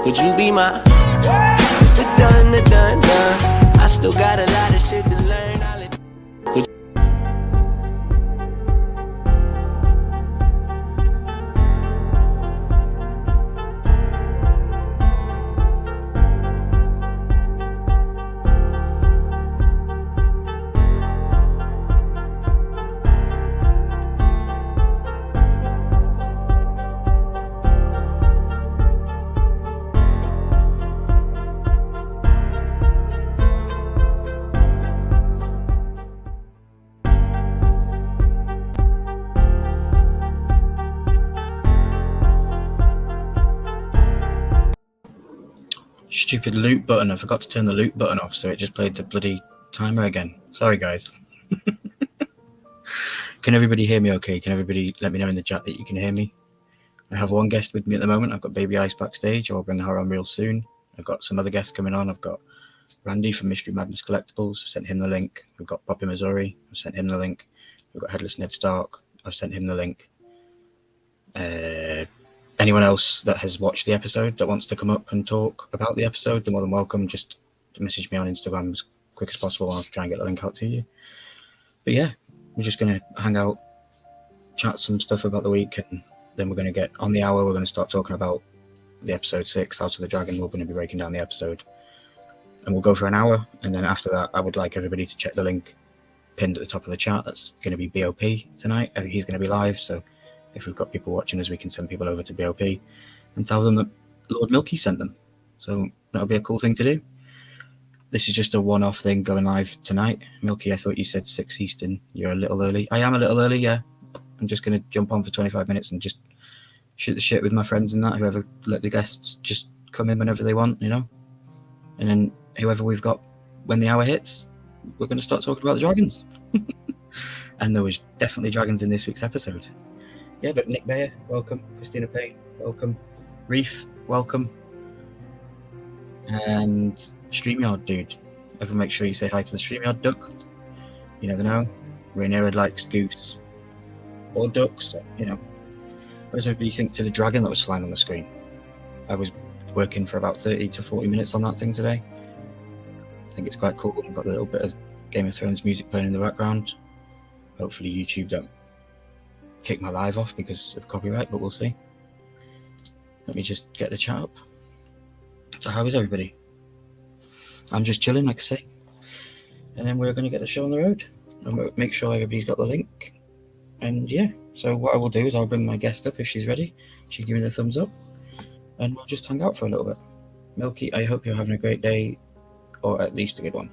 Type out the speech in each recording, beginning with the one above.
Would you be my the done? I still got a lot of shit to learn. Stupid loop button. I forgot to turn the loop button off, so it just played the bloody timer again. Sorry, guys. Can everybody hear me okay? Can everybody let me know in the chat that you can hear me? I have one guest with me at the moment. I've got Baby Ice backstage. I'll bring her on real soon. I've got some other guests coming on. I've got Randy from Mystery Madness Collectibles. I've sent him the link. We've got Poppy Missouri. I've sent him the link. We've got Headless Ned Stark. I've sent him the link. Anyone else that has watched the episode that wants to come up and talk about the episode, they're more than welcome. Just message me on Instagram as quick as possible. I'll try and get the link out to you. But yeah, we're just going to hang out, chat some stuff about the week, and then we're going to get on the hour. We're going to start talking about the episode 6, House of the Dragon. We're going to be breaking down the episode. And we'll go for an hour. And then after that, I would like everybody to check the link pinned at the top of the chat. That's going to be BOP tonight. He's going to be live. So if we've got people watching us, we can send people over to BOP and tell them that Lord Milky sent them. So that'll be a cool thing to do. This is just a one-off thing going live tonight. Milky, I thought you said 6 Eastern. You're a little early. I am a little early, yeah. I'm just going to jump on for 25 minutes and just shoot the shit with my friends and that. Whoever, let the guests just come in whenever they want, you know. And then whoever we've got when the hour hits, we're going to start talking about the dragons. And there was definitely dragons in this week's episode. Yeah, but Nick Bayer, welcome. Christina Payne, welcome. Reef, welcome. And StreamYard dude. Everyone make sure you say hi to the StreamYard duck. You never know. Rhaenyra likes goose or ducks, so, you know. What does everybody think to the dragon that was flying on the screen? I was working for about 30 to 40 minutes on that thing today. I think it's quite cool. I've got a little bit of Game of Thrones music playing in the background. Hopefully YouTube don't kick my live off because of copyright, but we'll see. Let me just get the chat up. So how is everybody? I'm just chilling, like I say. And then we're going to get the show on the road. And we'll make sure everybody's got the link. And yeah, so what I will do is I'll bring my guest up if she's ready. She can give me the thumbs up. And we'll just hang out for a little bit. Milky, I hope you're having a great day. Or at least a good one.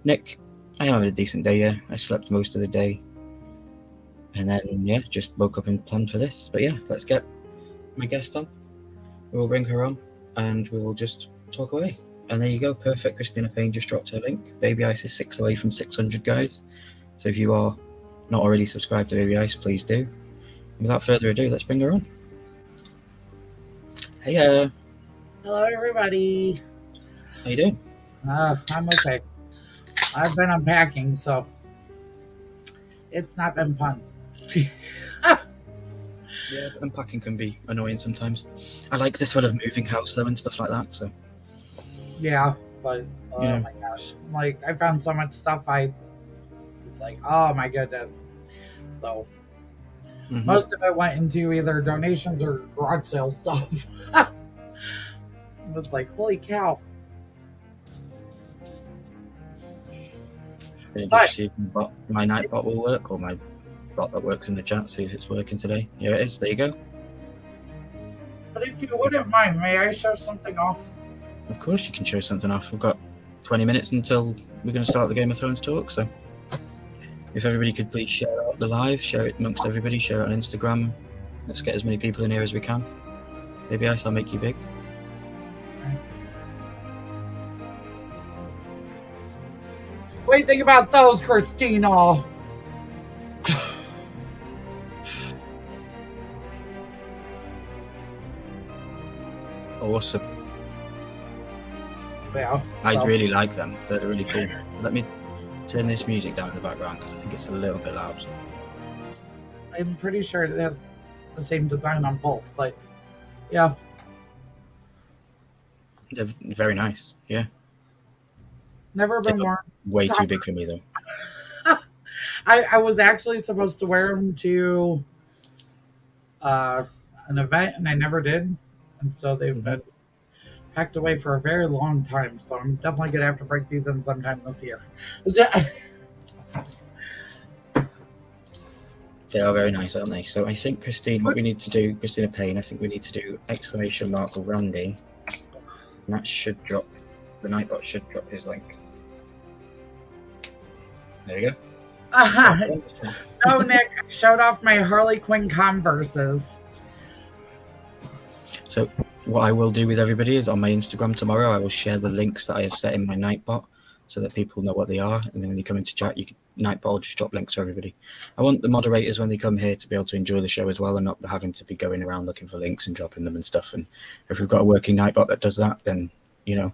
Nick, I am having a decent day, yeah. I slept most of the day. And then, yeah, just woke up and planned for this. But yeah, let's get my guest on. We'll bring her on and we will just talk away. And there you go, perfect. Christina Payne just dropped her link. Baby Ice is 6 away from 600, guys. So if you are not already subscribed to Baby Ice, please do. And without further ado, let's bring her on. Hey, hello, everybody. How you doing? I'm okay. I've been unpacking, so it's not been fun. Yeah, unpacking can be annoying sometimes. I like the thrill of moving house though and stuff like that. So yeah, but oh my gosh, like I found so much stuff. It's like, oh my goodness. So most of it went into either donations or garage sale stuff. It was like, holy cow. Just see if my night bot will work, or my bot that works in the chat, see if it's working today. Yeah, it is. There you go. But if you wouldn't mind, may I show something off? Of course you can show something off. We've got 20 minutes until we're going to start the Game of Thrones talk, so if everybody could please share out the live, share it amongst everybody, share it on Instagram. Let's get as many people in here as we can. Baby Ice, I'll make you big. What do you think about those, Christina? Awesome. Yeah. I really like them. They're really cool. Let me turn this music down in the background because I think it's a little bit loud. I'm pretty sure it has the same design on both, but yeah. They're very nice. Yeah. Never been They're worn. way too big for me though. I was actually supposed to wear them to uh, an event, and I never did. And so they've Mhm. been packed away for a very long time. So I'm definitely gonna have to break these in sometime this year. They are very nice, aren't they? So I think, Christine, what we need to do, Christina Payne, I think we need to do exclamation mark Randy. And that should drop. The Nightbot should drop his link. There you go. No, Nick, I showed off my Harley Quinn Converses. So what I will do with everybody is on my Instagram tomorrow, I will share the links that I have set in my Nightbot so that people know what they are. And then when you come into chat, you can, Nightbot will just drop links for everybody. I want the moderators when they come here to be able to enjoy the show as well and not having to be going around looking for links and dropping them and stuff. And if we've got a working Nightbot that does that, then, you know,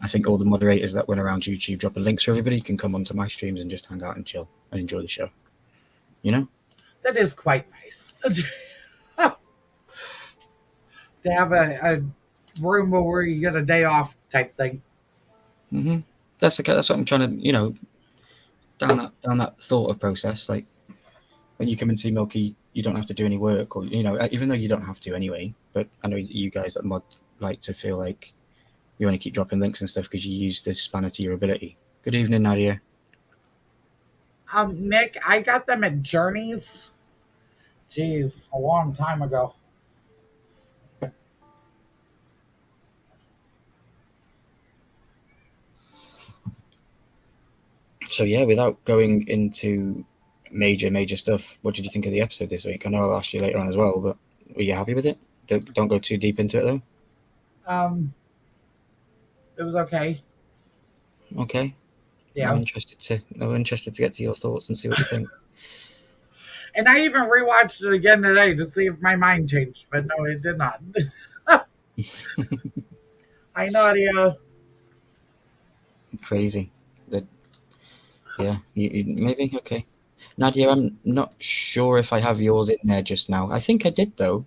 I think all the moderators that went around YouTube dropping links for everybody can come onto my streams and just hang out and chill and enjoy the show. You know? That is quite nice. To have a room where you get a day off type thing. Mm-hmm. That's what I'm trying to, you know, down that thought of process. Like when you come and see Milky, you don't have to do any work, or you know, even though you don't have to anyway. But I know you guys that mod like to feel like you want to keep dropping links and stuff because you use this spanner to your ability. Good evening, Nadia. Nick, I got them at Journeys. Jeez, a long time ago. So yeah, without going into major stuff, what did you think of the episode this week? I know I'll ask you later on as well, but were you happy with it? Don't go too deep into it though. It was okay. Okay. Yeah. I'm interested to get to your thoughts and see what you think. And I even rewatched it again today to see if my mind changed, but no, it did not. I know, Nadia. Crazy. Yeah, maybe. Okay. Nadia, I'm not sure if I have yours in there just now. I think I did, though.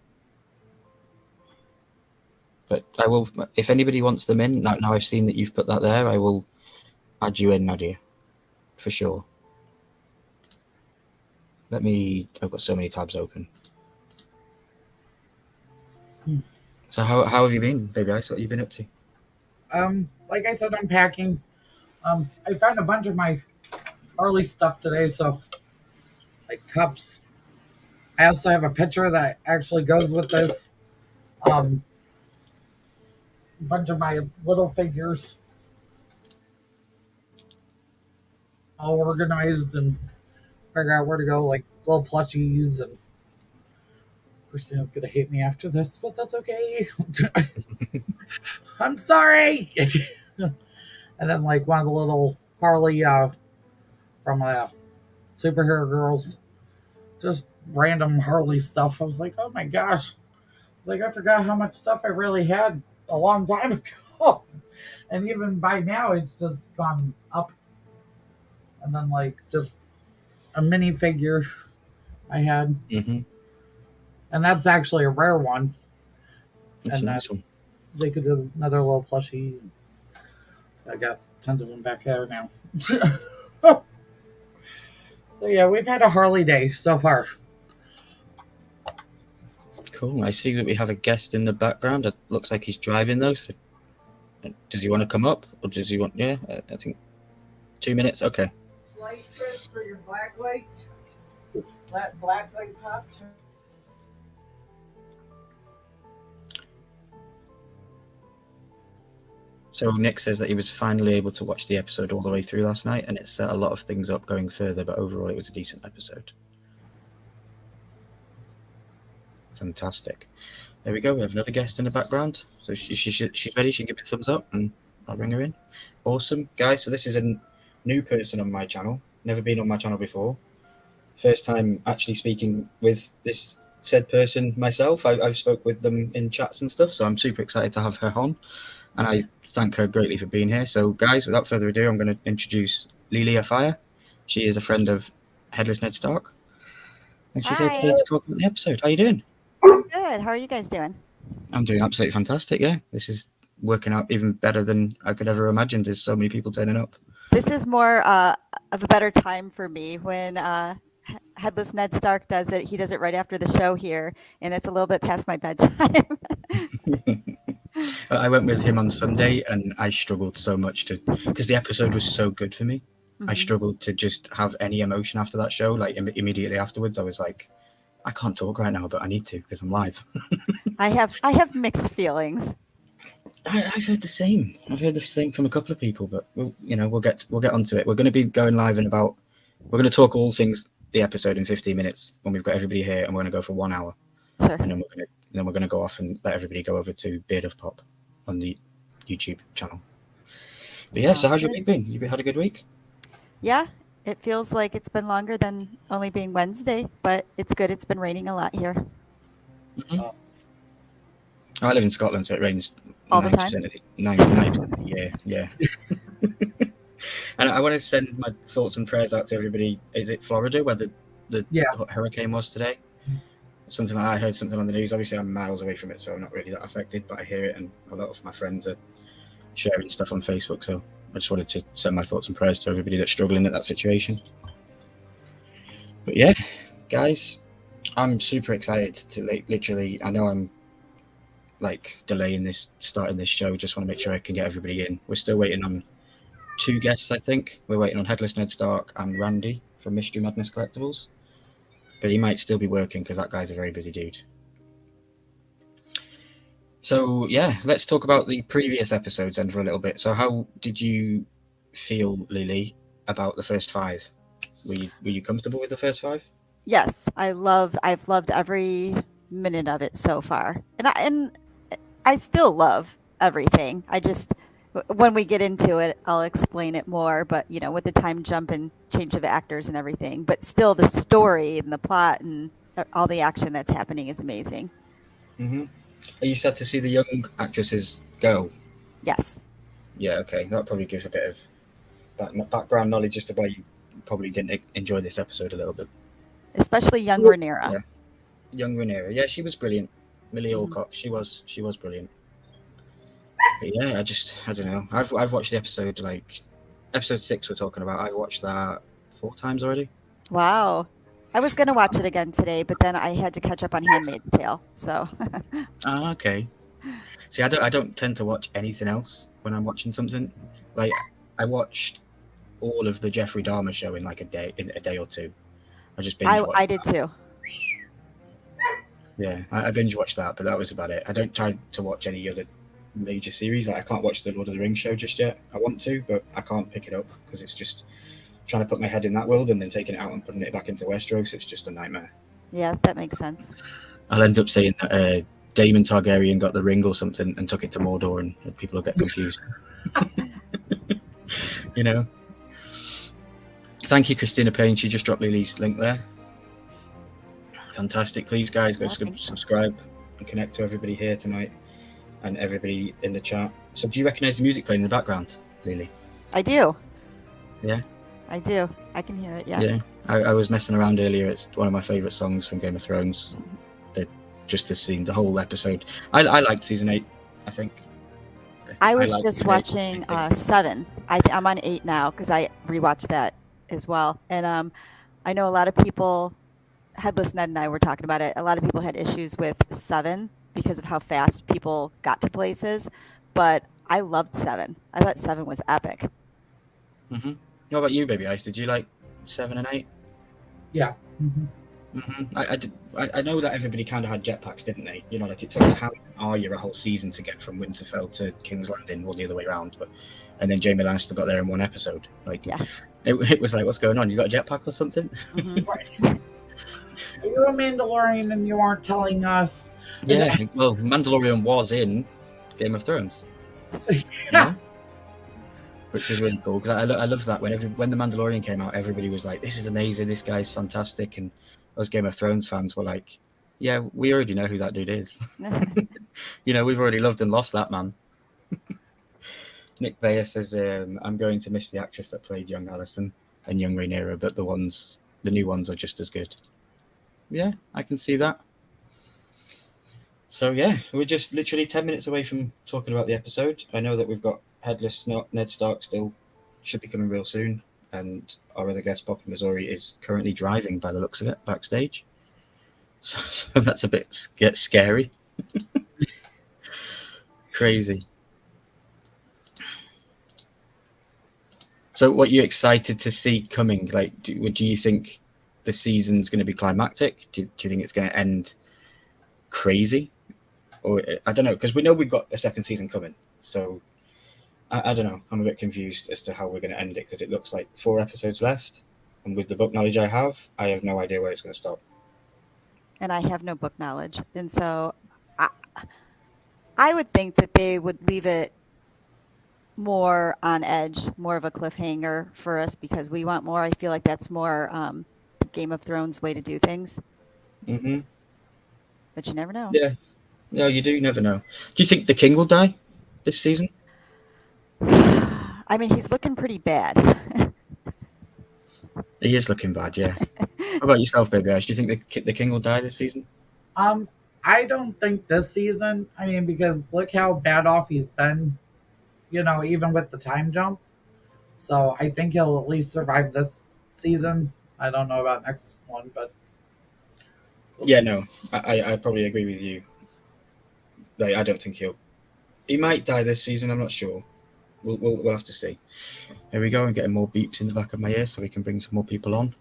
But I will, if anybody wants them in, now I've seen that you've put that there, I will add you in, Nadia. For sure. I've got so many tabs open. So how have you been, baby ice? What have you been up to? Like I said, I'm packing. I found a bunch of my Harley stuff today, so like cups. I also have a picture that actually goes with this. A bunch of my little figures, all organized and figure out where to go, like little plushies. And Christina's gonna hate me after this, but that's okay. I'm sorry. And then like one of the little Harley from Superhero Girls, just random Harley stuff. I was like, oh my gosh, like I forgot how much stuff I really had a long time ago, and even by now it's just gone up. And then like just a mini figure I had, Mm-hmm. and that's actually a rare one. That's And a nice one. they could do another little plushie. I got tons of them back there now. So yeah, we've had a Harley day so far. Cool. I see that we have a guest in the background. It looks like he's driving though. So, does he want to come up, or does he want? Yeah, I think 2 minutes. Okay. Slight trip for your black light. Black light pops. So Nick says that he was finally able to watch the episode all the way through last night, and it set a lot of things up going further. But overall, it was a decent episode. Fantastic. There we go. We have another guest in the background. So she's ready. She can give me a thumbs up, and I'll bring her in. Awesome, guys. So this is a new person on my channel. Never been on my channel before. First time actually speaking with this said person myself. I've spoke with them in chats and stuff, so I'm super excited to have her on, and I thank her greatly for being here. So, guys, without further ado, I'm going to introduce Lilia Fire. She is a friend of Headless Ned Stark, and she's here today to talk about the episode. How you doing? Good. How are you guys doing? I'm doing absolutely fantastic. Yeah, this is working out even better than I could ever imagine. There's so many people turning up. This is more of a better time for me when Headless Ned Stark does it. He does it right after the show here, and it's a little bit past my bedtime. I went with him on Sunday, and I struggled so much because the episode was so good for me. I struggled to just have any emotion after that show. Like immediately afterwards, I was like, I can't talk right now, but I need to because I'm live. I have mixed feelings. I've heard the same. I've heard the same from a couple of people, but we'll get onto it. We're going to be going live in we're going to talk all things the episode in 15 minutes when we've got everybody here, and we're going to go for 1 hour. Sure. And then we're going to go off and let everybody go over to Beard of Pop on the YouTube channel. But yeah, so how's your week been? You had a good week? Yeah, it feels like it's been longer than only being Wednesday, but it's good. It's been raining a lot here. I live in Scotland, so it rains all the time. 90% of the year, yeah. And I want to send my thoughts and prayers out to everybody. Is it Florida where the hurricane was today? Something like I heard something on the news. Obviously, I'm miles away from it, so I'm not really that affected, but I hear it, and a lot of my friends are sharing stuff on Facebook, so I just wanted to send my thoughts and prayers to everybody that's struggling at that situation. But yeah, guys, I'm super excited to literally, I know I'm delaying starting this show, just want to make sure I can get everybody in. We're still waiting on 2 guests, I think. We're waiting on Headless Ned Stark and Randy from Mystery Madness Collectibles, but he might still be working because that guy's a very busy dude. So yeah, let's talk about the previous episodes then for a little bit. So how did you feel, Lily, about the first 5? Were you comfortable with the first 5? Yes, I've loved every minute of it so far, and I still love everything. I just, when we get into it, I'll explain it more. But with the time jump and change of actors and everything, but still the story and the plot and all the action that's happening is amazing. Mm-hmm. Are you sad to see the young actresses go? Yes. Yeah. Okay. That probably gives a bit of background knowledge as to why you probably didn't enjoy this episode a little bit. Especially young Rhaenyra. Yeah. Young Rhaenyra. Yeah, she was brilliant. Millie Alcock. She was brilliant. But yeah, I don't know. I've watched the episode, episode 6 we're talking about. I've watched that 4 times already. Wow. I was going to watch it again today, but then I had to catch up on Handmaid's Tale. So. Ah, okay. See, I don't tend to watch anything else when I'm watching something. Like, I watched all of the Jeffrey Dahmer show in a day or 2. I just binge watched. I did too. Yeah, I binge watched that, but that was about it. I don't try to watch any other major series. I can't watch the Lord of the Rings show just yet. I want to, but I can't pick it up because it's just trying to put my head in that world and then taking it out and putting it back into Westeros. It's just a nightmare. Yeah, that makes sense. I'll end up saying that Daemon Targaryen got the ring or something and took it to Mordor, and people will get confused. Thank you, Christina Payne. She just dropped Lily's link there. Fantastic. Please, guys, go subscribe and connect to everybody here tonight and everybody in the chat. So do you recognise the music playing in the background, Lily? I do. Yeah? I do. I can hear it, yeah. Yeah. I was messing around earlier. It's one of my favourite songs from Game of Thrones. Just the scene, the whole episode. I liked season 8, I think. I was just watching 7. I'm on 8 now because I rewatched that as well. And I know a lot of people, Headless Ned and I were talking about it, a lot of people had issues with 7 because of how fast people got to places. But I loved 7. I thought 7 was epic. Mm-hmm. What about you, Baby Ice? Did you like 7 and 8? Yeah. Mm-hmm. Mm-hmm. I know that everybody kind of had jetpacks, didn't they? It took Ham and Arya a whole season to get from Winterfell to King's Landing, or the other way around. And then Jaime Lannister got there in 1 episode. It was like, what's going on? You got a jetpack or something? Mm-hmm. You're a Mandalorian and you aren't telling us. Yeah, well, Mandalorian was in Game of Thrones. Yeah. Which is really cool, because I love that when the Mandalorian came out, everybody was like, this is amazing, this guy's fantastic, and us Game of Thrones fans were like, yeah, we already know who that dude is. We've already loved and lost that man. Nick Bayer says, I'm going to miss the actress that played young Alicent and young Rhaenyra, but the new ones are just as good. Yeah, I can see that. So yeah, we're just literally 10 minutes away from talking about the episode. I know that we've got Headless Ned Stark still should be coming real soon, and our other guest, Bob from Missouri, is currently driving by the looks of it backstage. So that's a bit scary. Crazy. So what are you excited to see coming? Like, do you think the season's going to be climactic? Do you think it's going to end crazy? Or I don't know, because we know we've got a second season coming. So I don't know. I'm a bit confused as to how we're going to end it, because it looks like 4 episodes left. And with the book knowledge I have no idea where it's going to stop. And I have no book knowledge. And so I would think that they would leave it more on edge, more of a cliffhanger for us, because we want more. I feel like that's more Game of Thrones way to do things. Mm-hmm. But you never know. Yeah. No, you do never know. Do you think the king will die this season? I mean, he's looking pretty bad. He is looking bad, yeah. How about yourself, Baby Ash? Do you think the king will die this season? I don't think this season. I mean, because look how bad off he's been, even with the time jump. So I think he'll at least survive this season. I don't know about next one, but yeah, no, I probably agree with you. Like, I don't think he might die this season. I'm not sure. We'll have to see. Here we go. I'm getting more beeps in the back of my ear so we can bring some more people on.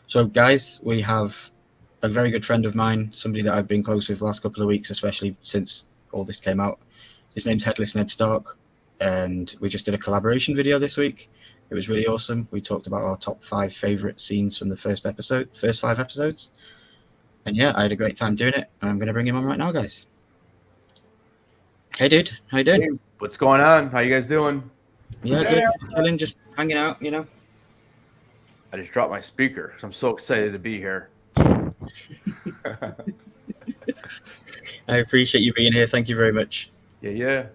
So, guys, we have a very good friend of mine, somebody that I've been close with the last couple of weeks, especially since all this came out. His name's Headless Ned Stark, and we just did a collaboration video this week. It was really awesome. We talked about our top 5 favorite scenes from the first 5 episodes. And yeah, I had a great time doing it. And I'm going to bring him on right now, guys. Hey, dude. How you doing? Hey, what's going on? How you guys doing? Yeah, good. Chilling, just hanging out, I just dropped my speaker because I'm so excited to be here. I appreciate you being here. Thank you very much. Yeah.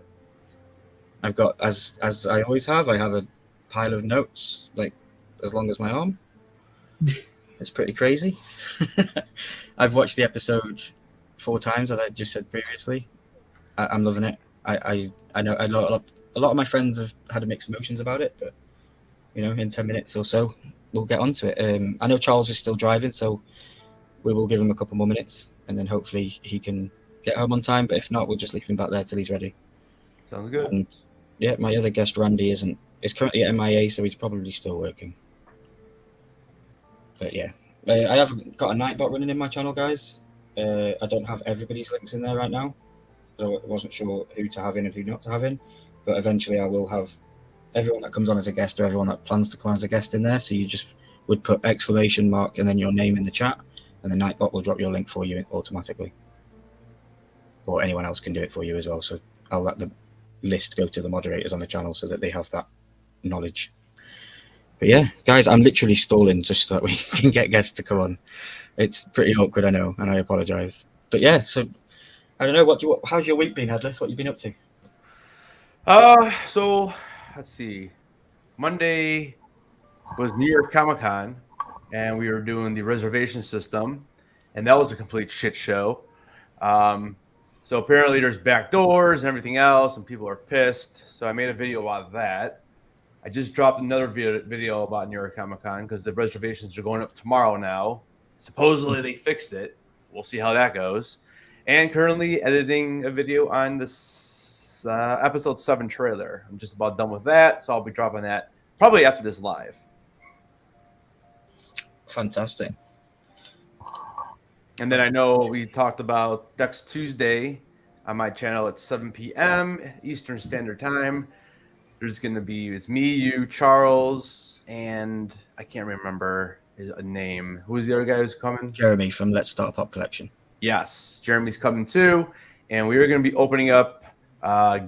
I've got, as I always have, I have a pile of notes, like as long as my arm. It's pretty crazy. I've watched the episode 4 times, as I just said previously. I'm loving it. I know a lot of my friends have had mixed emotions about it, but in 10 minutes or so, we'll get onto it. I know Charles is still driving, so we will give him a couple more minutes, and then hopefully he can get home on time. But if not, we'll just leave him back there till he's ready. Sounds good. And yeah, my other guest Randy is currently at MIA, so he's probably still working. But yeah, I have got a Nightbot running in my channel, guys. I don't have everybody's links in there right now, so I wasn't sure who to have in and who not to have in. But eventually, I will have everyone that comes on as a guest or everyone that plans to come on as a guest in there. So you just would put ! and then your name in the chat, and the Nightbot will drop your link for you automatically. Or anyone else can do it for you as well. So I'll let the list go to the moderators on the channel so that they have that knowledge. But yeah, guys, I'm literally stalling just so that we can get guests to come on. It's pretty awkward, I know, and I apologize. But yeah, so I don't know. How's your week been, Headless? What have you been up to? So let's see. Monday was New York Comic Con, and we were doing the reservation system, and that was a complete shit show. So apparently there's back doors and everything else, and people are pissed. So I made a video about that. I just dropped another video about New York Comic Con because the reservations are going up tomorrow now. Supposedly they fixed it. We'll see how that goes. And currently editing a video on this episode 7 trailer. I'm just about done with that, so I'll be dropping that probably after this live. Fantastic. And then I know we talked about next Tuesday on my channel at 7 p.m. Eastern Standard Time. There's going to be, it's me, you, Charles, and I can't remember his name. Who's the other guy who's coming? Jeremy from Let's Start a Pop Collection. Yes, Jeremy's coming too. And we are going to be opening up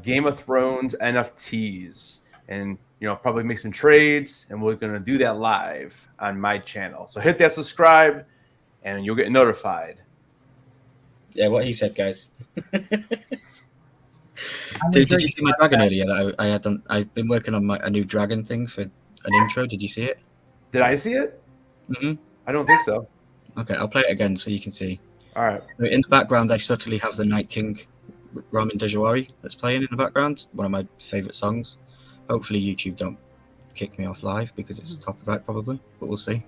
Game of Thrones NFTs and, probably make some trades. And we're going to do that live on my channel. So hit that subscribe and you'll get notified. Yeah, what he said, guys. Did you see my dragon earlier? That I had done. I've been working on a new dragon thing for an intro. Did you see it? Did I see it? Mm-hmm. I don't think so. Okay, I'll play it again so you can see. All right. In the background, I subtly have the Night King Ramen Dejawari that's playing in the background. One of my favorite songs. Hopefully YouTube don't kick me off live because it's copyright probably, but we'll see.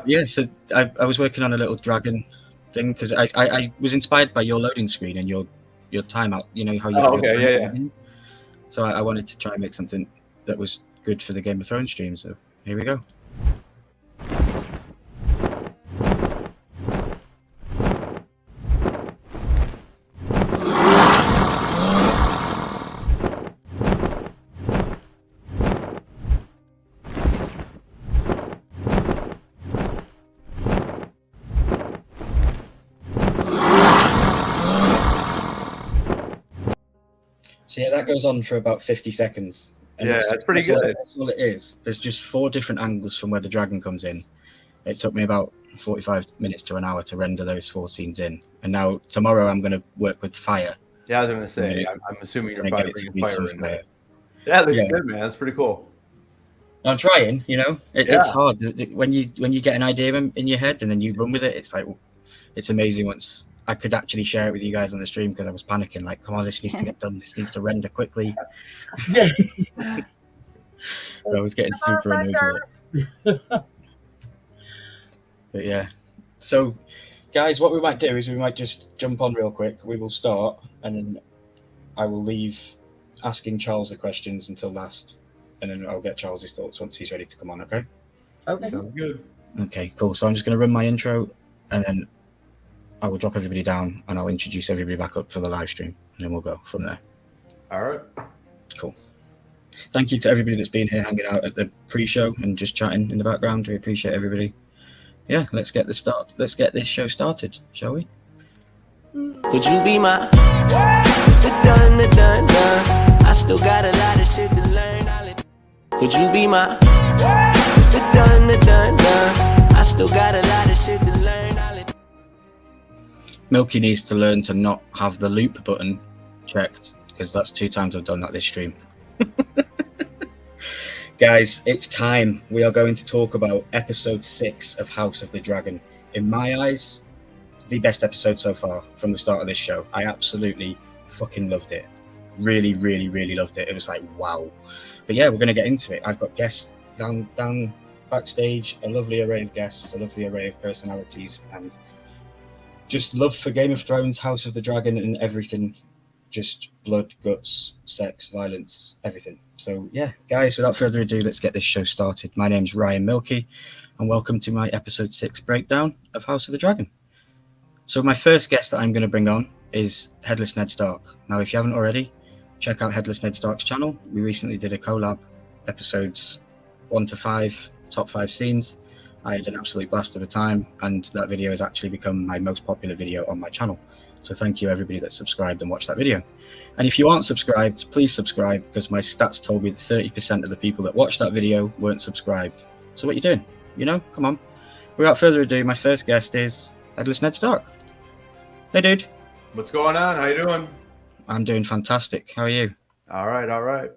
Yeah, so I was working on a little dragon thing because I was inspired by your loading screen and your timeout. You know how you. Oh, okay, yeah. So I wanted to try and make something that was good for the Game of Thrones stream. So here we go. So yeah, that goes on for about 50 seconds. And Yeah, that's pretty good. That's all it is. There's just 4 different angles from where the dragon comes in. It took me about 45 minutes to an hour to render those 4 scenes in. And now tomorrow I'm going to work with fire. Yeah, I was going to say, I'm assuming you're probably bringing fire in there. Fire. Yeah, it looks good, man. That's pretty cool. I'm trying, you know. It's hard when you get an idea in your head and then you run with it. It's like it's amazing once I could actually share it with you guys on the stream because I was panicking. Like, come on, this needs to get done. This needs to render quickly. I was getting super annoyed with it. But yeah, so guys, what we might do is we might just jump on real quick. We will start, and then I will leave asking Charles the questions until last, and then I'll get Charles's thoughts once he's ready to come on. Okay. Okay. Sounds good. Okay, cool. So I'm just going to run my intro, and then I will drop everybody down, and I'll introduce everybody back up for the live stream, and then we'll go from there. All right. Cool. Thank you to everybody that's been here hanging out at the pre-show and just chatting in the background. We appreciate everybody. Yeah, let's get this show started, shall we? Would you be my done? I still got a lot of shit to learn. Would you be my done? I still got a lot of shit to learn. Milky needs to learn to not have the loop button checked because that's 2 times I've done that this stream. Guys, it's time. We are going to talk about episode 6 of House of the Dragon. In my eyes, the best episode so far from the start of this show. I absolutely fucking loved it. Really, really, really loved it. It was like, wow. But yeah, we're going to get into it. I've got guests down backstage, a lovely array of guests, a lovely array of personalities, and just love for Game of Thrones, House of the Dragon, and everything. Just blood, guts, sex, violence, everything. So yeah, guys, without further ado, let's get this show started. My name's Ryan Milky, and welcome to my episode 6 breakdown of House of the Dragon. So my first guest that I'm going to bring on is Headless Ned Stark. Now, if you haven't already, check out Headless Ned Stark's channel. We recently did a collab, episodes 1 to 5, top 5 scenes. I had an absolute blast of a time, and that video has actually become my most popular video on my channel. So thank you everybody that subscribed and watched that video. And if you aren't subscribed, please subscribe, because my stats told me that 30% of the people that watched that video weren't subscribed. So what are you doing? You know, come on. Without further ado, my first guest is Headless Ned Stark. Hey, dude. What's going on? How you doing? I'm doing fantastic. How are you? All right.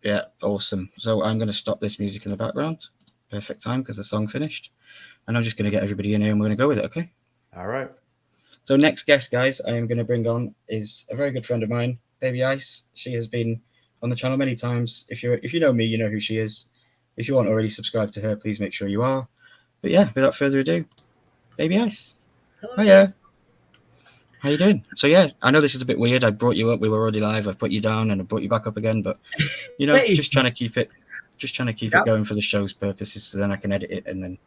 Yeah, awesome. So I'm going to stop this music in the background. Perfect time because the song finished. And I'm just going to get everybody in here and we're going to go with it, okay? All right. So next guest, guys, I am going to bring on is a very good friend of mine, Baby Ice. She has been on the channel many times. If you know me, you know who she is. If you aren't already subscribed to her, please make sure you are. But yeah, without further ado, Baby Ice. Hello. Hiya. How you doing? So yeah, I know this is a bit weird. I brought you up. We were already live. I put you down and I brought you back up again. But you know, Hey. just trying to keep it Yep. going for the show's purposes, so then I can edit it and then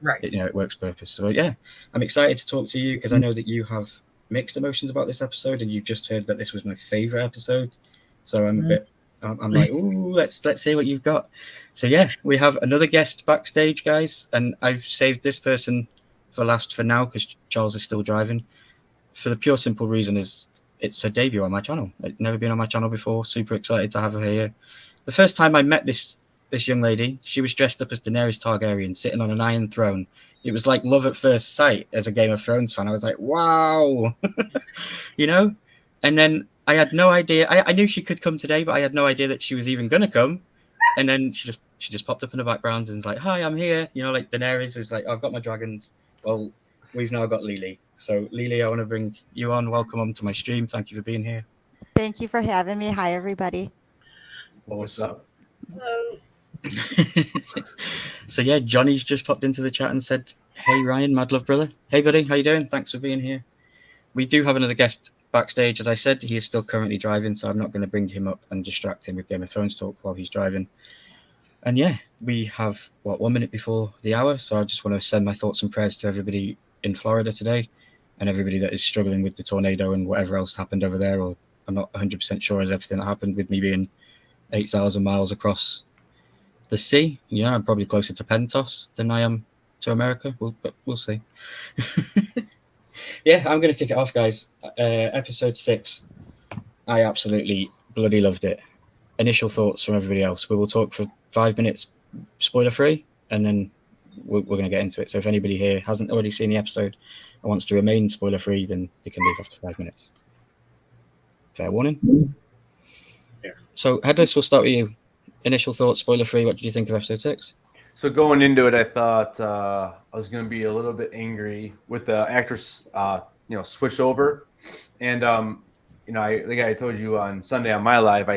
Right. it works purpose. So yeah, I'm excited to talk to you because I know that you have mixed emotions about this episode, and you've just heard that this was my favorite episode. So I'm a bit, I'm like, ooh, let's see what you've got. So yeah, we have another guest backstage, guys, and I've saved this person for last for now because Charles is still driving. For the pure simple reason is it's her debut on my channel. It's never been on my channel before. Super excited to have her here. The first time I met this young lady, she was dressed up as Daenerys Targaryen, sitting on an iron throne. It was like love at first sight as a Game of Thrones fan. I was like, wow, you know? And then I had no idea. I knew she could come today, but I had no idea that she was even going to come. And then she just popped up in the background and was like, hi, I'm here. You know, like Daenerys is like, oh, I've got my dragons. Well, we've now got Lily. So Lily, I want to bring you on. Welcome on to my stream. Thank you for being here. Thank you for having me. Hi, everybody. What's up? Hello. So yeah, Johnny's just popped into the chat and said, "Hey Ryan, mad love brother. Hey buddy, how you doing? Thanks for being here." We do have another guest backstage. As I said, he is still currently driving, so I'm not going to bring him up and distract him with Game of Thrones talk while he's driving. And yeah, we have 1 minute before the hour, so I just want to send my thoughts and prayers to everybody in Florida today, and everybody that is struggling with the tornado and whatever else happened over there. Or I'm not 100% sure as everything that happened with me being 8,000 miles across the sea. Yeah, I'm probably closer to Pentos than I am to America. But we'll see. Yeah, I'm going to kick it off, guys. Episode 6. I absolutely bloody loved it. Initial thoughts from everybody else. We will talk for 5 minutes, spoiler free, and then we're going to get into it. So if anybody here hasn't already seen the episode and wants to remain spoiler free, then they can leave after 5 minutes. Fair warning. Yeah. So Headless, we'll start with you. Initial thoughts, spoiler free. What did you think of episode 6? So going into it, I thought I was going to be a little bit angry with the actress, switch over, and like I told you on Sunday on my live,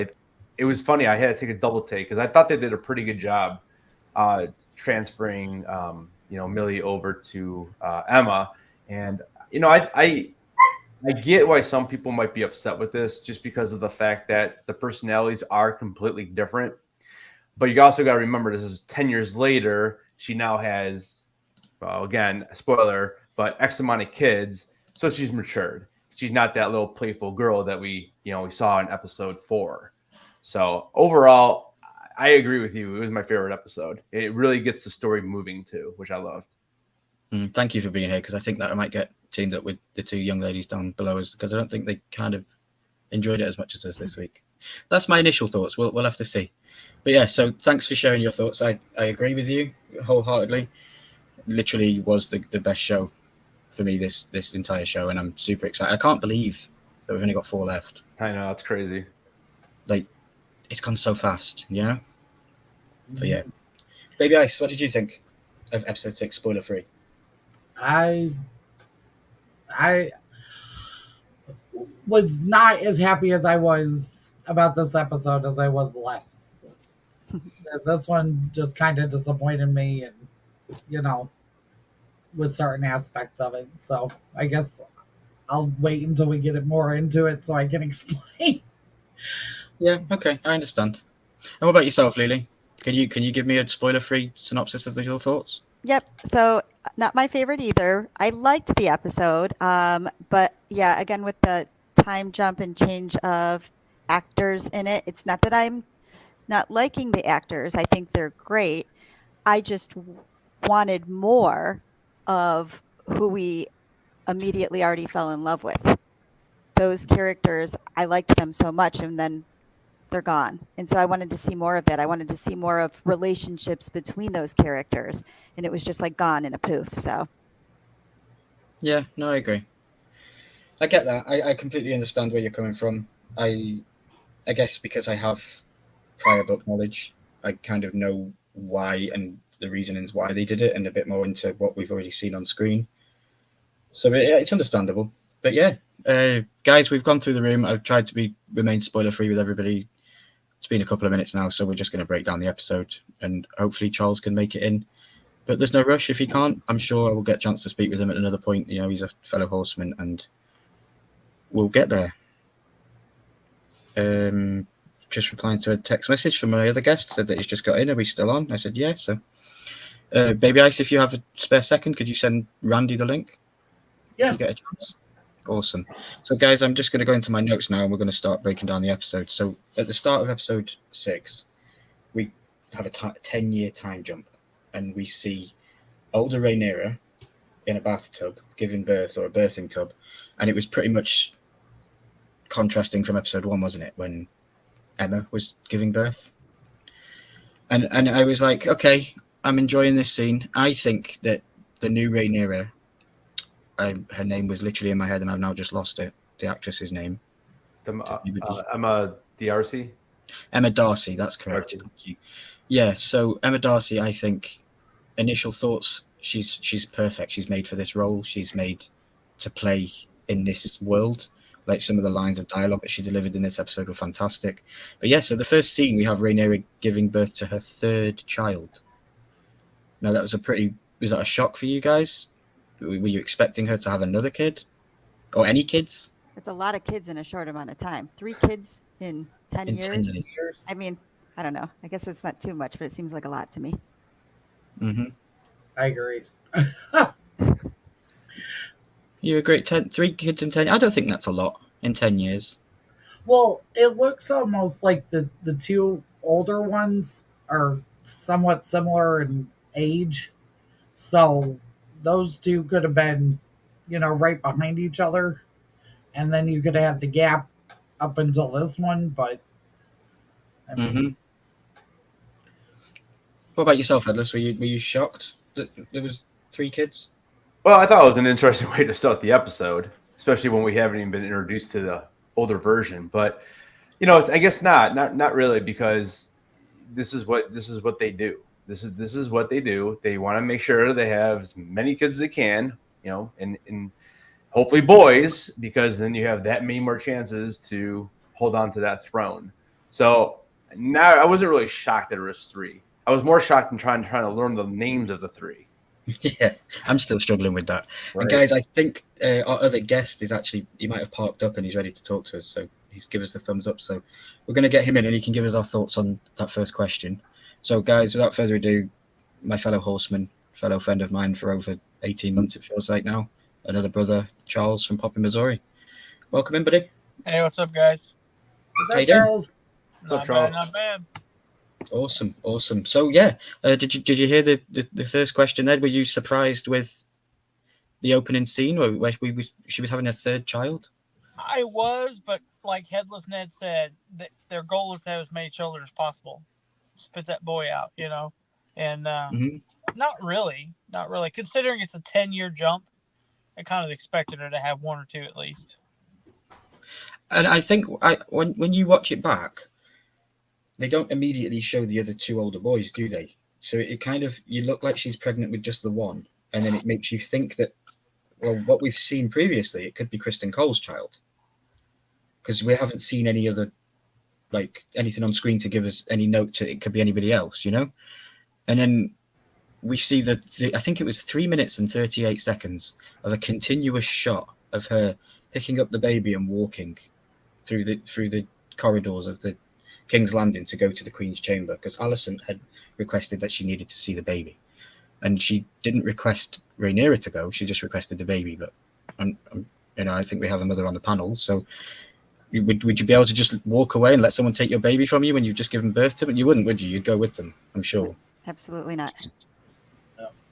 it was funny. I had to take a double take because I thought they did a pretty good job transferring, Millie over to Emma, and I get why some people might be upset with this just because of the fact that the personalities are completely different. But you also got to remember, this is 10 years later. She now has, well, again, spoiler, but X amount of kids. So she's matured. She's not that little playful girl that we saw in episode 4. So overall, I agree with you. It was my favorite episode. It really gets the story moving too, which I loved. Thank you for being here, because I think that I might get teamed up with the 2 young ladies down below us, because I don't think they kind of enjoyed it as much as us this week. That's my initial thoughts. We'll have to see. But yeah, so thanks for sharing your thoughts. I agree with you wholeheartedly. Literally was the best show for me this entire show, and I'm super excited. I can't believe that we've only got 4 left. I know, it's crazy. Like, it's gone so fast, you know? So yeah. Baby Ice, what did you think of episode 6, spoiler free? I was not as happy as I was about this episode as I was the last one. This one just kind of disappointed me, and with certain aspects of it. So I guess I'll wait until we get it more into it so I can explain. Yeah, okay, I understand. And what about yourself, Lily? Can you give me a spoiler-free synopsis of your thoughts? Yep. So not my favorite either. I liked the episode, but yeah, again with the time jump and change of actors in it, it's not that I'm not liking the actors. I think they're great. I just wanted more of who we immediately already fell in love with. Those characters, I liked them so much, and then they're gone. And so I wanted to see more of it. I wanted to see more of relationships between those characters, and it was just like gone in a poof. So yeah, no, I agree. I get that. I completely understand where you're coming from. I guess because I have prior book knowledge, I kind of know why and the reasonings why they did it, and a bit more into what we've already seen on screen. So it's understandable. But yeah, guys, we've gone through the room. I've tried to remain spoiler free with everybody. It's been a couple of minutes now, so we're just going to break down the episode, and hopefully Charles can make it in. But there's no rush. If he can't, I'm sure I will get a chance to speak with him at another point. He's a fellow horseman, and we'll get there. Just replying to a text message from my other guest, said that he's just got in. Are we still on? I said, yeah. So, Baby Ice, if you have a spare second, could you send Randy the link? Yeah. You get a chance. Awesome. So, guys, I'm just going to go into my notes now, and we're going to start breaking down the episode. So, at the start of episode 6, we have a 10-year time jump, and we see older Rhaenyra in a bathtub giving birth, or a birthing tub, and it was pretty much contrasting from episode 1, wasn't it, when Emma was giving birth? And I was like, okay, I'm enjoying this scene. I think that the new Rhaenyra, her name was literally in my head, and I've now just lost it. The actress's name. Emma Darcy. Emma Darcy, that's correct. Thank you. Yeah, so Emma Darcy, I think, initial thoughts, she's perfect. She's made for this role. She's made to play in this world. Like some of the lines of dialogue that she delivered in this episode were fantastic. But yeah, so the first scene we have Rhaenyra giving birth to her third child. Now that was was that a shock for you guys? Were you expecting her to have another kid? Or any kids? It's a lot of kids in a short amount of time. 3 kids in 10 In years. 10 years. I mean, I don't know. I guess it's not too much, but it seems like a lot to me. Mm-hmm. I agree. You agree? 3 kids in 10. I don't think that's a lot in 10 years. Well, it looks almost like the 2 older ones are somewhat similar in age. So those 2 could have been, right behind each other. And then you could have the gap up until this one. But, I mean, What about yourself, Headless? Were you shocked that there was 3 kids? Well, I thought it was an interesting way to start the episode, especially when we haven't even been introduced to the older version. But I guess not really, because this is what they do. This is what they do. They want to make sure they have as many kids as they can, and hopefully boys, because then you have that many more chances to hold on to that throne. So now I wasn't really shocked that it was 3. I was more shocked in trying to learn the names of the 3. Yeah, I'm still struggling with that. Right. And guys, I think our other guest is actually, he might have parked up and he's ready to talk to us. So he's give us the thumbs up. So we're going to get him in and he can give us our thoughts on that first question. So guys, without further ado, my fellow horseman, fellow friend of mine for over 18 months, it feels like now, another brother, Charles from Poppy, Missouri. Welcome in, buddy. Hey, what's up, guys? What's up, Charles? What's up, Charles? Not bad. Awesome. So yeah, did you hear the first question, Ed? Were you surprised with the opening scene where she was having a third child? I was, but like Headless Ned said, their goal is to have as many children as possible. Spit that boy out, and not really. Considering it's a 10-year jump, I kind of expected her to have 1 or 2 at least. And I think when you watch it back, they don't immediately show the other 2 older boys, do they? So it kind of, you look like she's pregnant with just the one, and then it makes you think that, well, what we've seen previously, it could be Kristen Cole's child, because we haven't seen any other, like, anything on screen to give us any note to it could be anybody else, And then we see that I think it was 3 minutes and 38 seconds of a continuous shot of her picking up the baby and walking through the corridors of the King's Landing to go to the Queen's chamber, because Alicent had requested that she needed to see the baby, and she didn't request Rhaenyra to go. She just requested the baby. But I think we have a mother on the panel, so would you be able to just walk away and let someone take your baby from you when you've just given birth to it? You wouldn't, would you? You'd go with them, I'm sure. Absolutely not.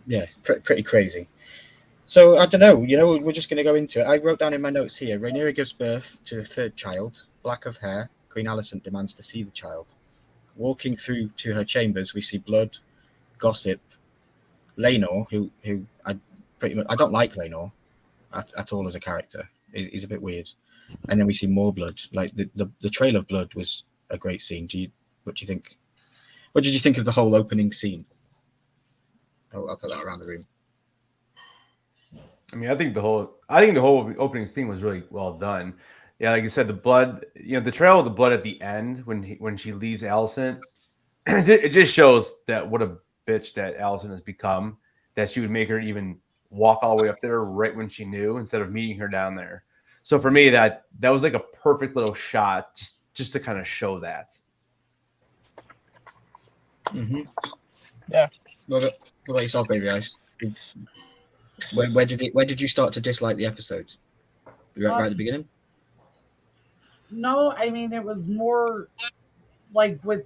Yeah, pretty crazy. So I don't know. We're just going to go into it. I wrote down in my notes here: Rhaenyra gives birth to a third child, black of hair. Queen Alicent demands to see the child. Walking through to her chambers, we see blood, gossip, Laenor, who I don't like Laenor at all as a character. He's a bit weird. And then we see more blood. Like the trail of blood was a great scene. What do you think? What did you think of the whole opening scene? I'll put that around the room. I mean, I think the whole opening scene was really well done. Yeah, like you said, the blood, the trail of the blood at the end when she leaves Alicent, it just shows that what a bitch that Alicent has become, that she would make her even walk all the way up there right when she knew, instead of meeting her down there. So for me, that was like a perfect little shot just to kind of show that. Mm-hmm. Yeah. What about yourself, Baby Ice? Where did you start to dislike the episode? Right at the beginning? No, I mean, it was more like with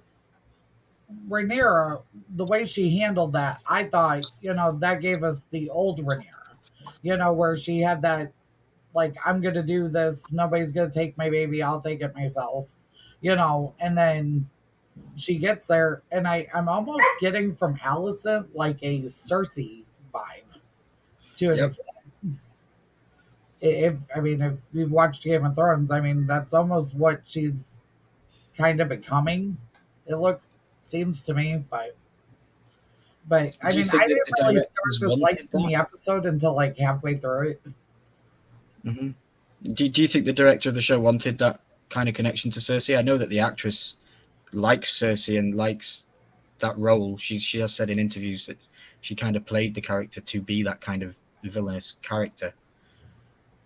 Rhaenyra, the way she handled that, I thought, that gave us the old Rhaenyra, where she had that, like, I'm going to do this. Nobody's going to take my baby. I'll take it myself, and then she gets there. And I'm almost getting from Alicent like a Cersei vibe to an extent. If you've watched Game of Thrones, that's almost what she's kind of becoming. It seems to me, But I Do you mean, think I that didn't the really start directors wanted disliking the that? episode until like halfway through it. Hmm. Do you think the director of the show wanted that kind of connection to Cersei? I know that the actress likes Cersei and likes that role. She has said in interviews that she kind of played the character to be that kind of villainous character.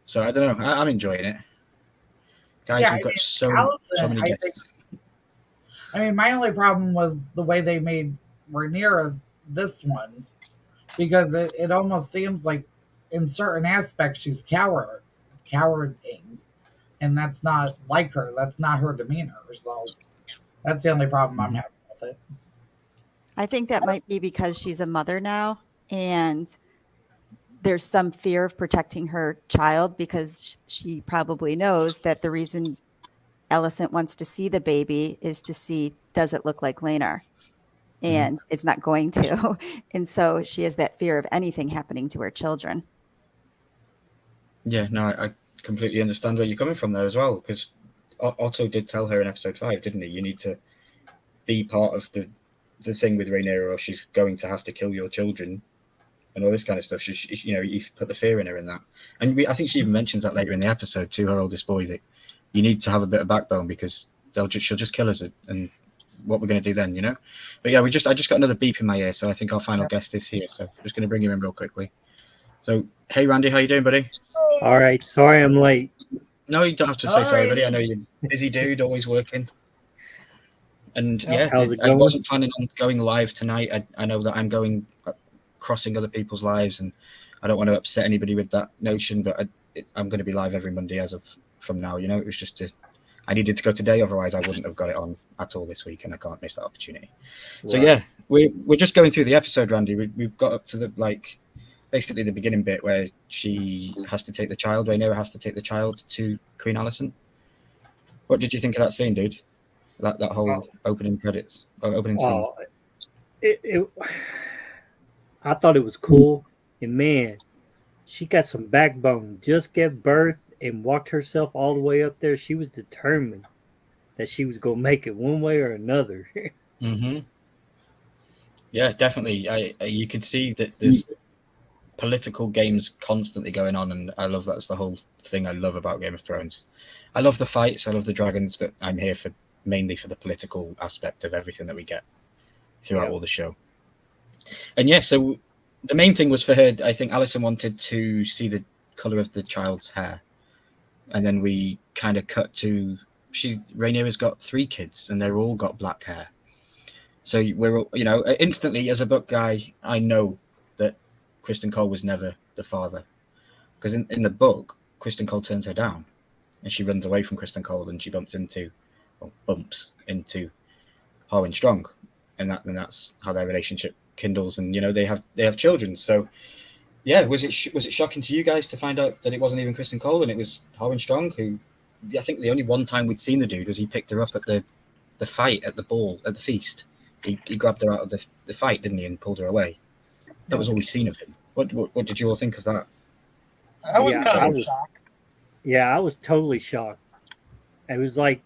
So I don't know. I'm enjoying it, guys. Yeah, I We've got mean, so Allison, many I think. guests. I mean, my only problem was the way they made Rhaenyra this one, because it almost seems like, in certain aspects, she's cowarding, and that's not like her. That's not her demeanor. So that's the only problem I'm having with it. I think that might be because she's a mother now, and there's some fear of protecting her child because she probably knows that the reason Alicent wants to see the baby is to see, does it look like Laenor? And it's not going to. And so she has that fear of anything happening to her children. Yeah, no, I completely understand where you're coming from there as well, because Otto did tell her in episode 5, didn't he? You need to be part of the thing with Rhaenyra, or she's going to have to kill your children, and all this kind of stuff. You put the fear in her in that, and I think she even mentions that later in the episode to her oldest boy, that you need to have a bit of backbone because she'll just kill us, and what we're going to do then, you know. But yeah, I just got another beep in my ear, so I think our final guest is here. So I'm just going to bring him in real quickly. So hey, Randy, how you doing, buddy? All right, sorry I'm late. No, you don't have to say sorry, buddy. I know you're a busy dude, always working. And yeah, I wasn't planning on going live tonight. I know that I'm going crossing other people's lives, and I don't want to upset anybody with that notion. But I'm going to be live every Monday from now. You know, it was just I needed to go today, otherwise I wouldn't have got it on at all this week, and I can't miss that opportunity. Right. So yeah, we're just going through the episode, Randy. We've got up to basically the beginning bit where she has to take the child. Rhaenyra has to take the child to Queen Alicent. What did you think of that scene, dude? That whole opening credits, opening scene. I thought it was cool, and man, she got some backbone. Just gave birth and walked herself all the way up there. She was determined that she was gonna make it one way or another. Mm-hmm. Yeah, definitely. You could see that there's political games constantly going on, and I love that's the whole thing I love about Game of Thrones. I love the fights, I love the dragons, but I'm here mainly for the political aspect of everything that we get throughout all the show. And yeah, so the main thing was for her, I think Alicent wanted to see the colour of the child's hair, and then we kind of cut to Rhaenyra's got 3 kids and they're all got black hair. So we're, instantly as a book guy, I know that Kristen Cole was never the father, because in the book Kristen Cole turns her down and she runs away from Kristen Cole, and she bumps into Harwin Strong, and that's how their relationship kindles, and they have children. So yeah, was it shocking to you guys to find out that it wasn't even Kristen Cole and it was Harwin Strong, who I think the only one time we'd seen the dude was he picked her up at the fight at the ball at the feast. He grabbed her out of the fight, didn't he, and pulled her away. That was all we've seen of him. What did you all think of that? I was kind of shocked. Yeah, I was totally shocked. It was like,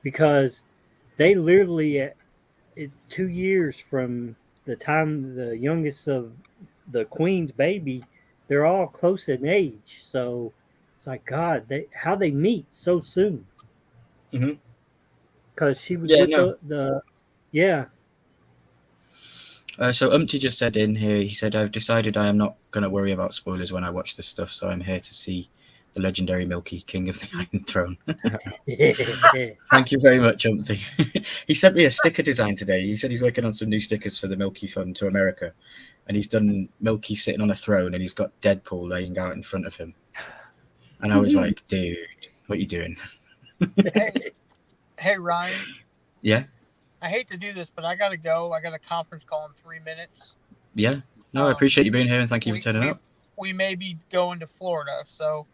because they literally 2 years from the time the youngest of the Queen's baby, they're all close in age. So it's like, God, how they meet so soon. Mm-hmm. Because she was with the. So Umpty just said in here, he said, I've decided I am not going to worry about spoilers when I watch this stuff, so I'm here to see the legendary Milky, King of the Iron Throne. Thank you very much, Umpty. He sent me a sticker design today. He said he's working on some new stickers for the Milky Fund to America, and he's done Milky sitting on a throne, and he's got Deadpool laying out in front of him. And I was like, dude, what are you doing? Hey, Ryan. Yeah? I hate to do this, but I got to go. I got a conference call in 3 minutes. Yeah. No, I appreciate you being here, and thank you for turning up. We may be going to Florida, so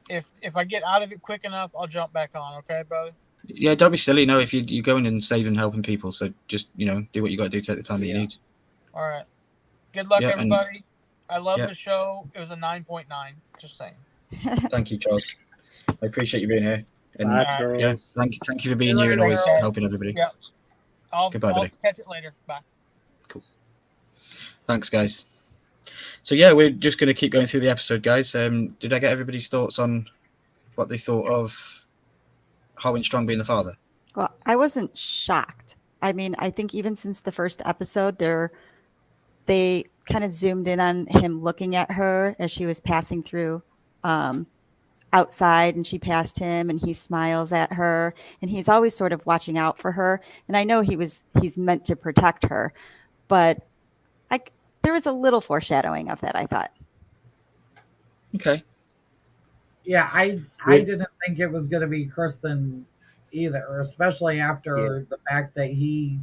if I get out of it quick enough, I'll jump back on. Okay, brother? Yeah, don't be silly. No, if you're going and saving, helping people, so just do what you got to do. Take the time that you need. All right. Good luck, everybody. I love the show. It was a 9.9. Just saying. Thank you, Charles. I appreciate you being here. And Bye, thank you for being here and always helping everybody. Yeah. I'll Goodbye, buddy. catch it later. Bye. Cool. Thanks, guys. So yeah, we're just going to keep going through the episode, guys. Did I get everybody's thoughts on what they thought of Harwin Strong being the father? Well, I wasn't shocked. I mean, I think even since the first episode, they kind of zoomed in on him looking at her as she was passing through outside, and she passed him, and he smiles at her, and he's always sort of watching out for her. And I know he's meant to protect her, but there was a little foreshadowing of that, I thought. Okay. Yeah, I didn't think it was going to be Kristen either, especially after the fact that he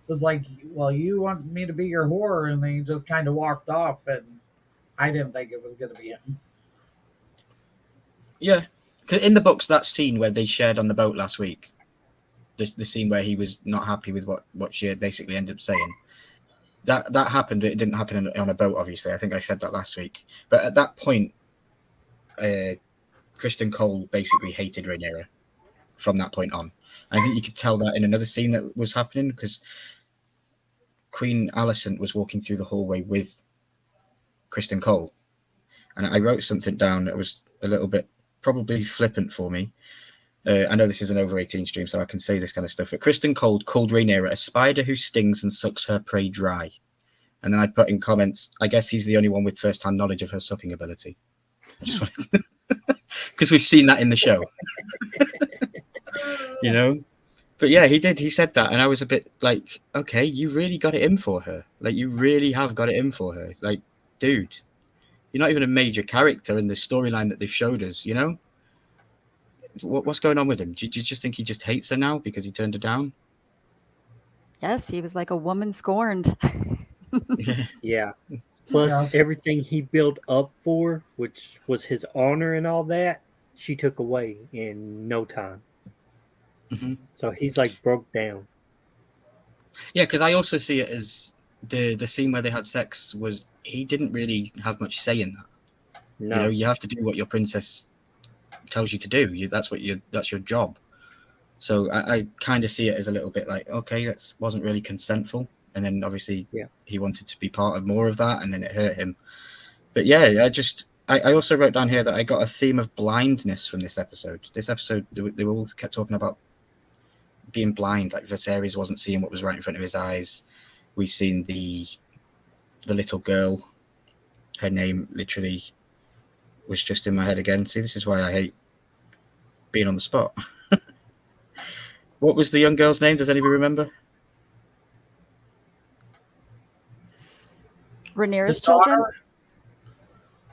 was like, well, you want me to be your whore, and then he just kind of walked off, and I didn't think it was going to be him. Yeah, 'cause in the books, that scene where they shared on the boat last week, the scene where he was not happy with what she had basically ended up saying, that happened. It didn't happen on a boat, obviously. I think I said that last week. But at that point, Kristen Cole basically hated Rhaenyra from that point on. And I think you could tell that in another scene that was happening, because Queen Alicent was walking through the hallway with Kristen Cole. And I wrote something down that was a little bit probably flippant for me. I know this is an over 18 stream, so I can say this kind of stuff. But Kristen Cole called Rhaenyra a spider who stings and sucks her prey dry. And then I put in comments, I guess he's the only one with first-hand knowledge of her sucking ability. Because we've seen that in the show. You know? But yeah, he did. He said that. And I was a bit like, okay, you really got it in for her. Like, you really have got it in for her. Like, dude, you're not even a major character in the storyline that they've showed us, you know? What's going on with him? Do you just think he just hates her now because he turned her down? Yes, he was like a woman scorned. Yeah. Plus everything he built up for, which was his honor and all that, she took away in no time. Mm-hmm. So he's like broke down. Yeah, because I also see it as the scene where they had sex was he didn't really have much say in that. No. You know, you have to do what your princess tells you to do. That's your job. So I kind of see it as a little bit like, okay, that wasn't really consentful. And then obviously he wanted to be part of more of that, and then it hurt him. But yeah, I also wrote down here that I got a theme of blindness from this episode. This episode, they all kept talking about being blind, like Viserys wasn't seeing what was right in front of his eyes. We've seen the little girl, her name literally was just in my head again. See, this is why I hate being on the spot. What was the young girl's name? Does anybody remember? Rhaenyra's children?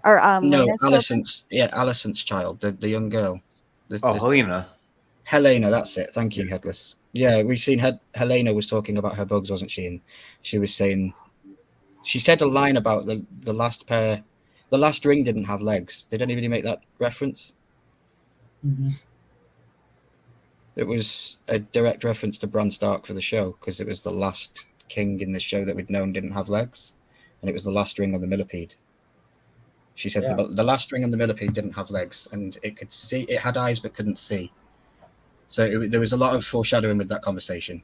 Or no, Lena's Alicent's. Yeah, Alicent's child, the young girl. Helena. Helena, that's it. Thank you, Headless. Yeah, we've seen Helena was talking about her bugs, wasn't she? And she was saying, she said a line about the last pair, the last ring didn't have legs. Did anybody make that reference? Mm-hmm. It was a direct reference to Bran Stark for the show, because it was the last king in the show that we'd known didn't have legs, and it was the last ring on the millipede. She said the last ring on the millipede didn't have legs, and it could see, it had eyes but couldn't see. So there was a lot of foreshadowing with that conversation,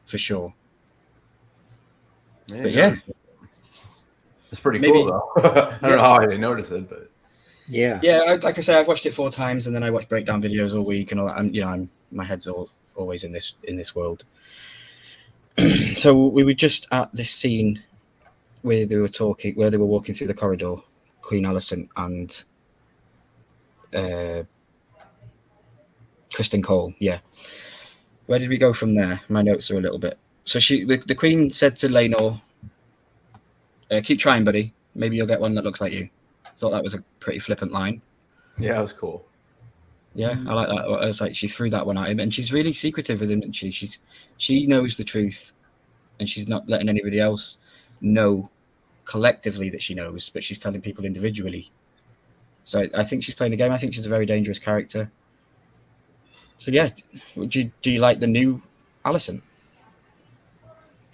for sure. Yeah. But yeah, it's pretty cool though. I don't know how I didn't notice it, but yeah. Like I say, I've watched it 4 times, and then I watch breakdown videos all week and all that. My head's always in this world. So we were just at this scene where they were walking through the corridor, Queen Alicent and Kristen Cole. Yeah. Where did we go from there? My notes are a little bit. So the Queen said to Laenor, keep trying, buddy. Maybe you'll get one that looks like you. Thought that was a pretty flippant line. Yeah, it was cool. Yeah, I like that. I was like, she threw that one at him, and she's really secretive with him, isn't she? She knows the truth, and she's not letting anybody else know collectively that she knows, but she's telling people individually. So I think she's playing a game. I think she's a very dangerous character. So yeah, do you like the new Alicent?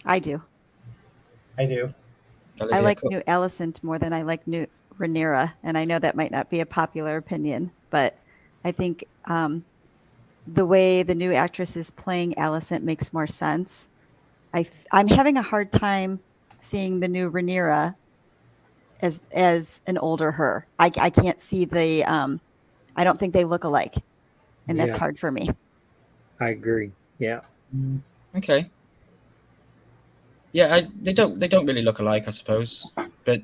I do. I like new Alicent more than I like new Rhaenyra, and I know that might not be a popular opinion, but I think the way the new actress is playing Alicent makes more sense. I'm having a hard time seeing the new Rhaenyra as an older her. I can't see the. I don't think they look alike, and that's Yeah. hard for me. I agree. Yeah. Okay. Yeah, they don't really look alike, I suppose. But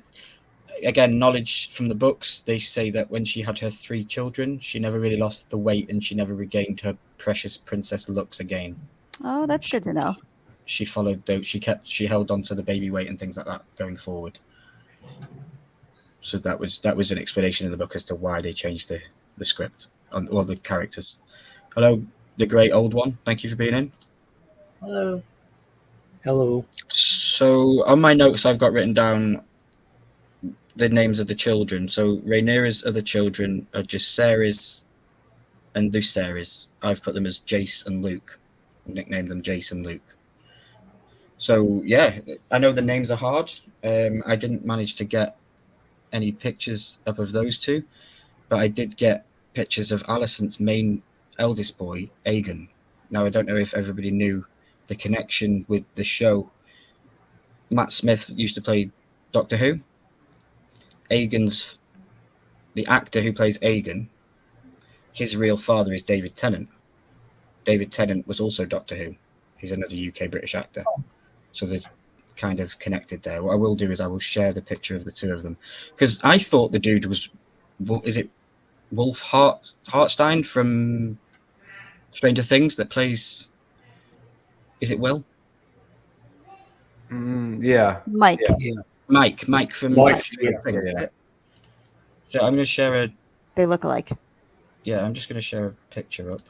again, knowledge from the books, they say that when she had her 3 children, she never really lost the weight and she never regained her precious princess looks again. Oh, that's good to know. She followed those. She held on to the baby weight and things like that going forward. So that was an explanation in the book as to why they changed the script or the characters. Hello, the great old one. Thank you for being in. Hello. Hello. So on my notes, I've got written down the names of the children. So Rhaenyra's other children are Jacaerys and Lucerys. I've put them as Jace and Luke. Nicknamed them Jace and Luke. So yeah, I know the names are hard. I didn't manage to get any pictures up of those 2, but I did get pictures of Alicent's main eldest boy, Aegon. Now I don't know if everybody knew the connection with the show. Matt Smith used to play Doctor Who. The actor who plays Aegon, his real father is David Tennant. David Tennant was also Doctor Who. He's another UK British actor. So they're kind of connected there. What I will do is I will share the picture of the 2 of them. Because I thought the dude was, is it Wolf Hartstein from Stranger Things that plays, is it Will? Yeah. Mike. Yeah. Mike from Stranger Things. Yeah. So I'm going to share They look alike. Yeah, I'm just going to share a picture up.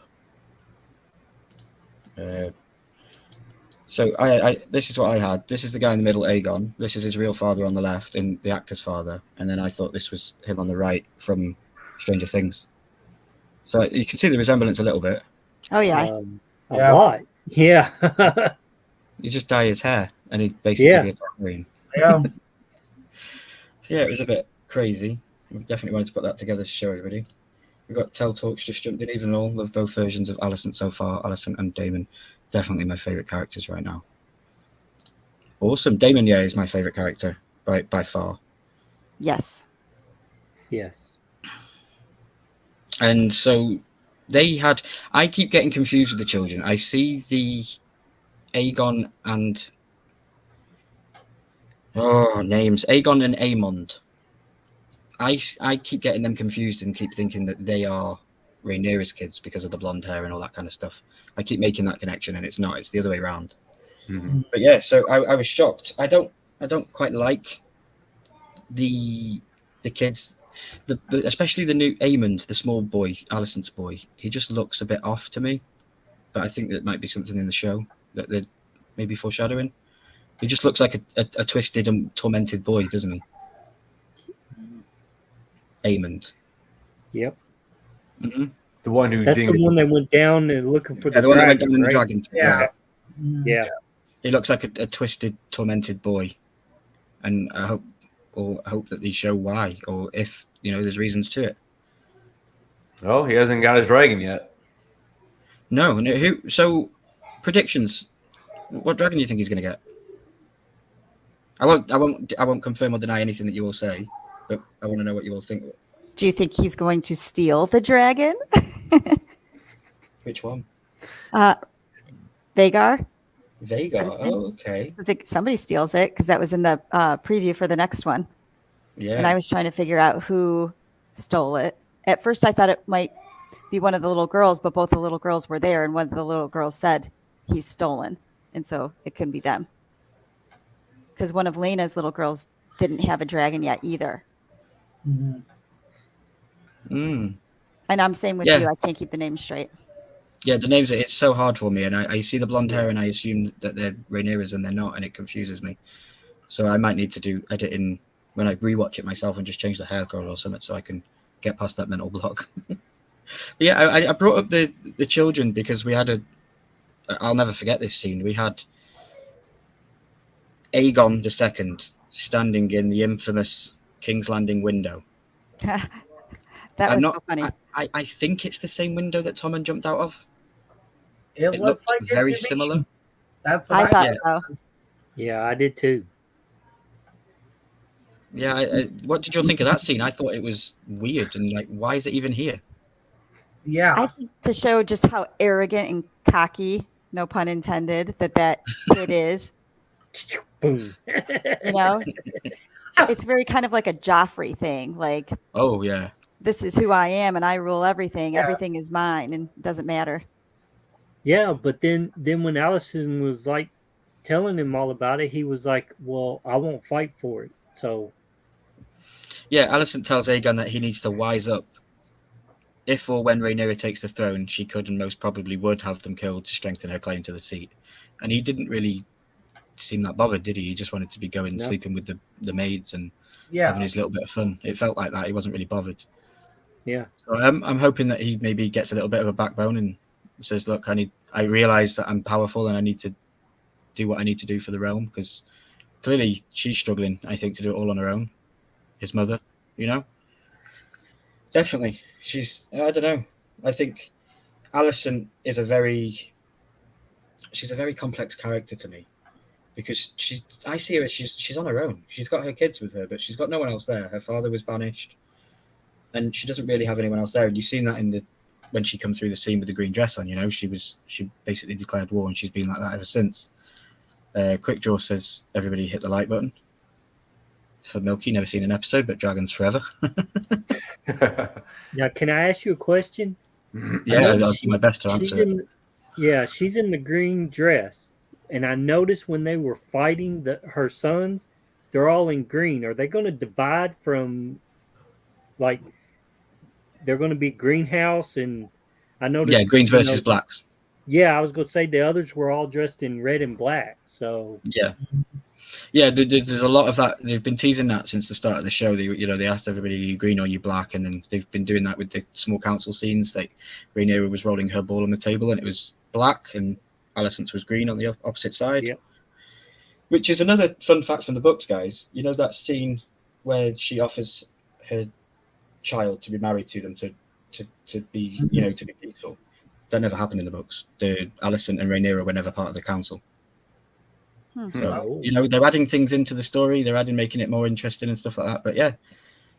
So I this is what I had. This is the guy in the middle, Aegon. This is his real father on the left, and the actor's father. And then I thought this was him on the right from Stranger Things. So you can see the resemblance a little bit. Oh yeah. A lot. Yeah. You just dye his hair, and he'd basically be a green. Yeah. Yeah, it was a bit crazy. We definitely wanted to put that together to show everybody. We've got Tell Talks just jumped in, even all. Love both versions of Alicent so far. Alicent and Daemon, definitely my favourite characters right now. Awesome. Daemon, yeah, is my favourite character by far. Yes. Yes. And so they had... I keep getting confused with the children. I see the Aegon and... names. Aegon and Aemond. I keep getting them confused and keep thinking that they are Rhaenyra's kids because of the blonde hair and all that kind of stuff. I keep making that connection, and it's not. It's the other way around. Mm-hmm. But yeah, so I was shocked. I don't quite like the kids, especially the new Aemond, the small boy, Alicent's boy. He just looks a bit off to me. But I think that might be something in the show that they're maybe foreshadowing. He just looks like a twisted and tormented boy, doesn't he? Aemond. Yep. Mm-hmm. The one who That's the one that went down and looking for the one that went dragon, down in the right? dragon. Yeah. Yeah. He looks like a twisted, tormented boy, and I hope that they show why, or if there's reasons to it. Oh, he hasn't got his dragon yet. No. Who? So, predictions. What dragon do you think he's going to get? I won't confirm or deny anything that you all say, but I want to know what you all think. Do you think he's going to steal the dragon? Which one? Vhagar. Vhagar. Oh, okay. Somebody steals it because that was in the preview for the next one. Yeah. And I was trying to figure out who stole it. At first, I thought it might be one of the little girls, but both the little girls were there, and one of the little girls said he's stolen, and so it couldn't be them. Because one of Lena's little girls didn't have a dragon yet either. Mm-hmm. And I'm same with you. I can't keep the names straight. Yeah, the names, it's so hard for me. And I see the blonde hair and I assume that they're Rhaenyra's and they're not, and it confuses me. So I might need to do editing when I rewatch it myself and just change the hair color or something so I can get past that mental block. Yeah, I brought up the children because we had I'll never forget this scene. We had Aegon II standing in the infamous King's Landing window. That was so funny. I think it's the same window that Tommen jumped out of. It looks like very it to me. similar. That's what I thought yeah. so. Yeah, I did too. Yeah, what did you think of that scene? I thought it was weird and like, why is it even here? Yeah. I think to show just how arrogant and cocky, no pun intended, that kid is. Boom. You know, it's very kind of like a Joffrey thing. Like, Oh yeah, this is who I am, and I rule everything. Yeah. Everything is mine, and it doesn't matter. Yeah, but then when Allison was like telling him all about it, he was like, "Well, I won't fight for it." So yeah. Alicent tells Aegon that he needs to wise up. If or when Rhaenyra takes the throne, she could and most probably would have them killed to strengthen her claim to the seat. And he didn't really seem that bothered, did he? He just wanted to be going sleeping with the maids and having his little bit of fun. It felt like that. He wasn't really bothered. Yeah. So I'm hoping that he maybe gets a little bit of a backbone and says, "Look, I realize that I'm powerful and I need to do what I need to do for the realm," because clearly she's struggling, I think, to do it all on her own. His mother, definitely. I don't know. I think Alicent is she's a very complex character to me, because I see her as she's on her own. She's got her kids with her, but she's got no one else there. Her father was banished, and she doesn't really have anyone else there. And you've seen that when she come through the scene with the green dress on. She basically declared war, and she's been like that ever since. Quickjaw says everybody hit the like button. For Milky, never seen an episode, but dragons forever. Now, can I ask you a question? Yeah, I'll do my best to answer it. She's in the green dress, and I noticed when they were fighting her sons, they're all in green. Are they going to divide from, like, they're going to be greenhouse? And I noticed, yeah, greens versus blacks. Yeah, I was going to say the others were all dressed in red and black. So yeah, there's a lot of that. They've been teasing that since the start of the show. They asked everybody, "Are you green or are you black?" And then they've been doing that with the small council scenes. Like Rhaenyra was rolling her ball on the table, and it was black, and Alicent's was green on the opposite side. Yep. Which is another fun fact from the books, guys. You know that scene where she offers her child to be married to them to be to be peaceful. That never happened in the books. Alicent and Rhaenyra were never part of the council. So, they're adding things into the story. They're making it more interesting and stuff like that. But yeah,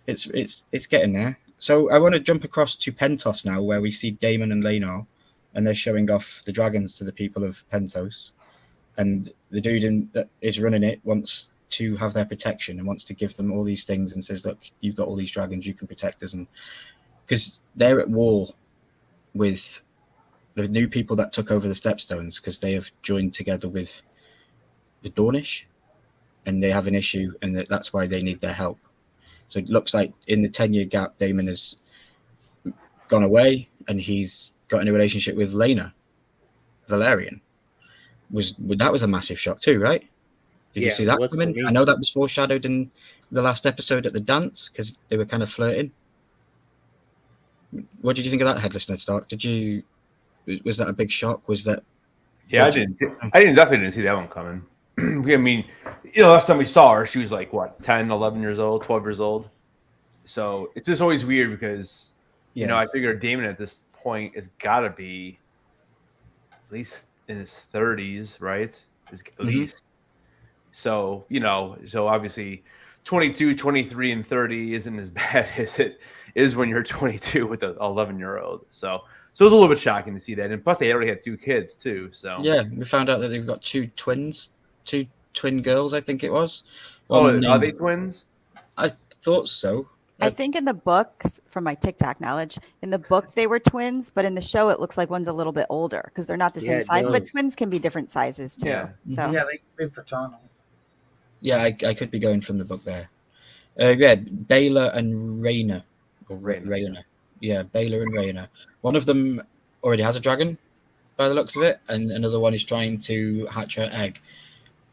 it's getting there. So I want to jump across to Pentos now, where we see Daemon and Laenor, and they're showing off the dragons to the people of Pentos. And the dude that is running it wants to have their protection and wants to give them all these things and says, "Look, you've got all these dragons, you can protect us." And because they're at war with the new people that took over the Stepstones, because they have joined together with the Dornish, and they have an issue, and that's why they need their help. So it looks like in the 10-year gap, Daemon has gone away, and he's got in a relationship with Laena Valerian. That was a massive shock too, right? Did you see that coming? I know that was foreshadowed in the last episode at the dance, because they were kind of flirting. What did you think of that, Headless Ned Stark? Was that a big shock? Was that? Yeah, I definitely didn't see that one coming. I mean, last time we saw her, she was like, what, 10, 11 years old, 12 years old. So it's just always weird because, I figure Daemon at this point has got to be at least in his 30s, right? At least. So, so obviously 22, 23, and 30 isn't as bad as it is when you're 22 with an 11-year-old. So it was a little bit shocking to see that. And plus, they already had 2 kids, too. So yeah, we found out that they've got 2 twin girls, I think it was. Are they twins? I thought so. I think in the book, from my TikTok knowledge, in the book they were twins, but in the show it looks like one's a little bit older because they're not the same size. But twins can be different sizes too. Yeah. So they can be fraternal. Yeah, I could be going from the book there. Baelor and Rhaena. Or Rhaena. Yeah, Baelor and Rhaena. One of them already has a dragon, by the looks of it, and another one is trying to hatch her egg.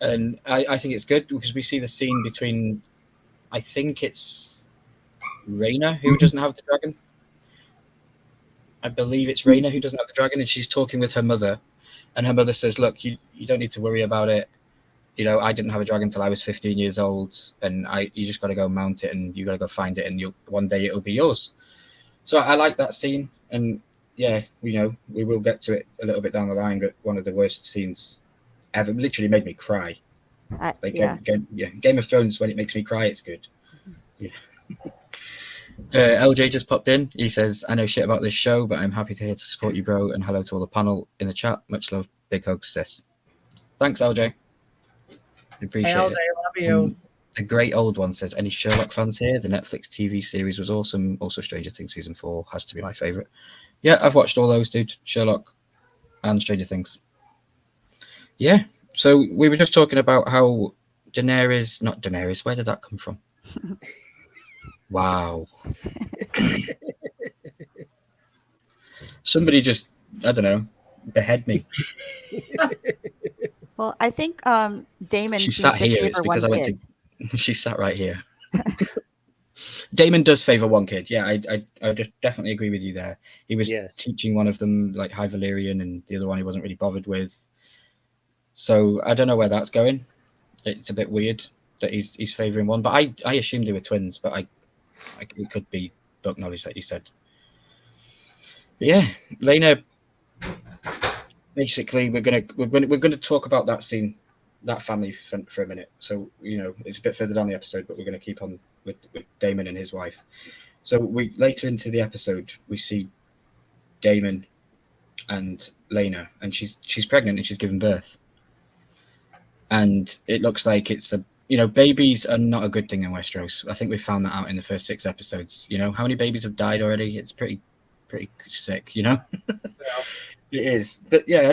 And I think it's good because we see the scene between, I think it's Rhaena who doesn't have the dragon. I believe it's Rhaena who doesn't have the dragon, and she's talking with her mother, and her mother says, "Look, you don't need to worry about it. I didn't have a dragon till I was 15 years old, and you just got to go mount it, and you got to go find it, and one day it'll be yours." So I like that scene, and yeah, we will get to it a little bit down the line, but one of the worst scenes ever. Literally made me cry. Game of Thrones, when it makes me cry, it's good. LJ just popped in. He says, I know shit about this show, but I'm happy to support you, bro. And hello to all the panel in the chat. Much love. Big hugs, sis. Thanks, LJ. Appreciate Hey, LJ, it. love you. The great old one says, any Sherlock fans here? The Netflix TV series was awesome. Also, Stranger Things season 4 has to be my favorite. Yeah, I've watched all those, dude. Sherlock and Stranger Things. Yeah. So we were just talking about how Daenerys, not Daenerys, where did that come from? Wow. Somebody just, I don't know, behead me. Well, I think Damon She seems sat to here. favor It's because one I went kid. to. She sat right here. Damon does favor one kid. Yeah, I just definitely agree with you there. He was teaching one of them like High Valyrian, and the other one he wasn't really bothered with. So I don't know where that's going. It's a bit weird that he's favoring one, but I assumed they were twins, but it could be book knowledge that you said. But yeah, Lena. Basically, we're gonna talk about that scene, that family for a minute. So it's a bit further down the episode, but we're gonna keep on with Damon and his wife. So we later into the episode we see Damon and Lena, and she's pregnant and she's giving birth, and it looks like it's a babies are not a good thing in Westeros. I think we found that out in the first 6 episodes. How many babies have died already? It's pretty sick. Yeah. It is, but yeah, I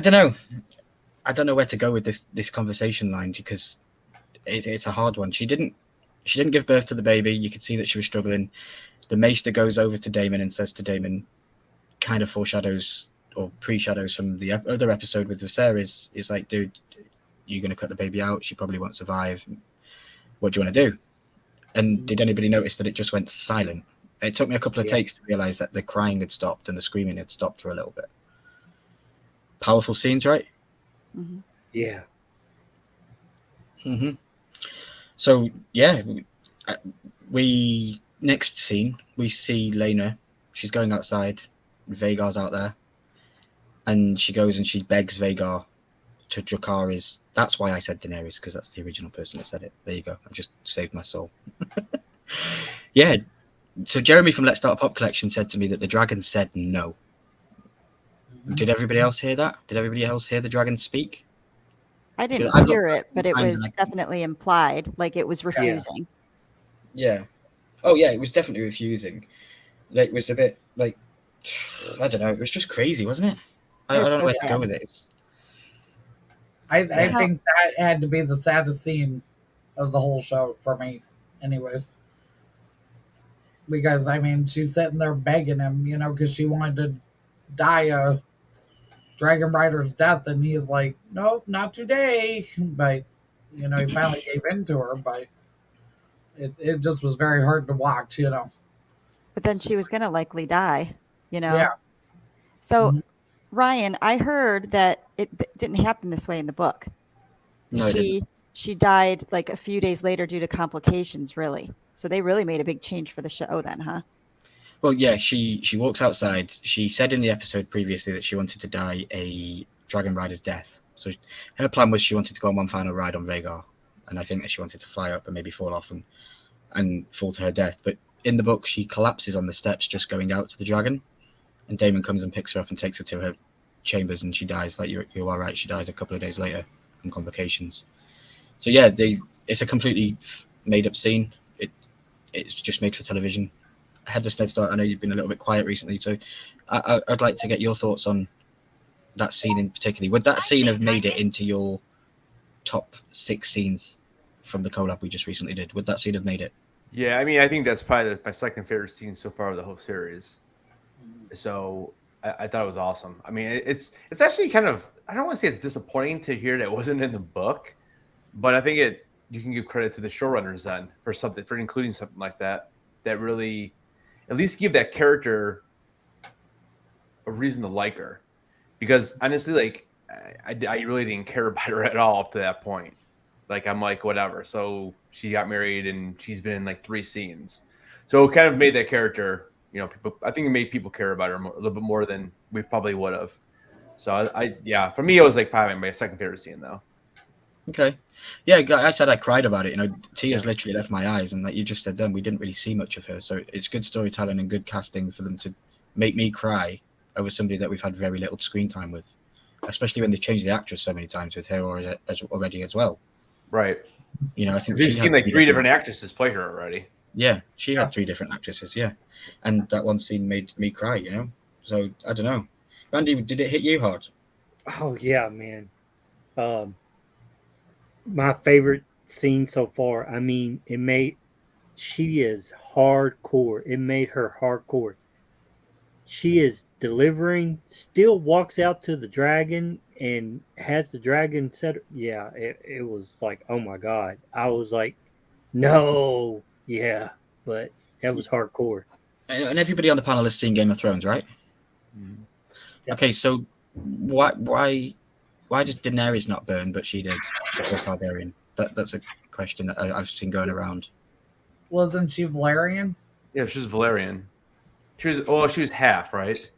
don't know where to go with this conversation line, because it's a hard one. She didn't give birth to the baby. You could see that she was struggling. The maester goes over to Damon and says to Damon, kind of foreshadows or pre-shadows from the other episode with Viserys, is like, dude, you're gonna cut the baby out. She probably won't survive. What do you want to do? And did anybody notice that it just went silent? It took me a couple of takes to realize that the crying had stopped and the screaming had stopped for a little bit. Powerful scenes, right? Mm-hmm. Yeah. Mm-hmm. So yeah, we next scene we see Lena. She's going outside. Vagar's out there, and she goes and she begs Vagar to Dracarys. That's why I said Daenerys, because that's the original person that said it. There you go. I've just saved my soul. Yeah. So Jeremy from Let's Start a Pop Collection said to me that the dragon said no. Did everybody else hear that? Did everybody else hear the dragon speak? I didn't hear it, but it was definitely implied, like it was refusing. Yeah. Oh yeah, it was definitely refusing. It was a bit like, I don't know. It was just crazy, wasn't it? I don't know where to go with it. I think that had to be the saddest scene of the whole show for me, anyways. Because she's sitting there begging him, because she wanted to die a Dragon Rider's death, and he's like, nope, not today. But he finally gave in to her, but it just was very hard to watch. But then she was gonna likely die. Yeah. So Ryan, I heard that it didn't happen this way in the book. No, she died like a few days later due to complications, really. So they really made a big change for the show then, huh? Well, yeah, she walks outside. She said in the episode previously that she wanted to die a Dragon Rider's death. So her plan was she wanted to go on one final ride on Vagar, and I think that she wanted to fly up and maybe fall off and fall to her death. But in the book, she collapses on the steps just going out to the dragon, and Daemon comes and picks her up and takes her to her chambers, and she dies. Like you are right, she dies a couple of days later from complications. So yeah, it's a completely made up scene. It's just made for television. Headless Ned Stark, I know you've been a little bit quiet recently, so I'd like to get your thoughts on that scene in particular. Would that scene have made it into your top 6 scenes from the collab we just recently did? Would that scene have made it? Yeah, I think that's probably my second favorite scene so far of the whole series. So I thought it was awesome. It's actually kind of, I don't want to say it's disappointing to hear that it wasn't in the book, but I think you can give credit to the showrunners then for including something like that really at least give that character a reason to like her, because honestly, like I really didn't care about her at all up to that point. Like I'm like, whatever. So she got married and she's been in like 3 scenes, so it kind of made that character, people. I think it made people care about her a little bit more than we probably would have. So I for me, it was like probably my second favorite scene though. Okay. Yeah, I said I cried about it. Tears literally left my eyes, and like you just said, then we didn't really see much of her. So it's good storytelling and good casting for them to make me cry over somebody that we've had very little screen time with, especially when they changed the actress so many times with her or as already as well. Right. I think we've seen like 3 different actresses play her already. Yeah, she had 3 different actresses. Yeah, and that one scene made me cry. So I don't know. Randy, did it hit you hard? Oh yeah, man. My favorite scene so far. I mean, she is hardcore. It made her hardcore. She is delivering, still walks out to the dragon and has the dragon set. Yeah, it was like, oh my God. I was like, no. Yeah, but that was hardcore. And everybody on the panel has seen Game of Thrones, right? Mm-hmm. Yeah. Okay, so why does Daenerys not burn, but she did? Targaryen. That's a question that I've seen going around. Wasn't she Valerian? Yeah, she's Valerian. She was half, right?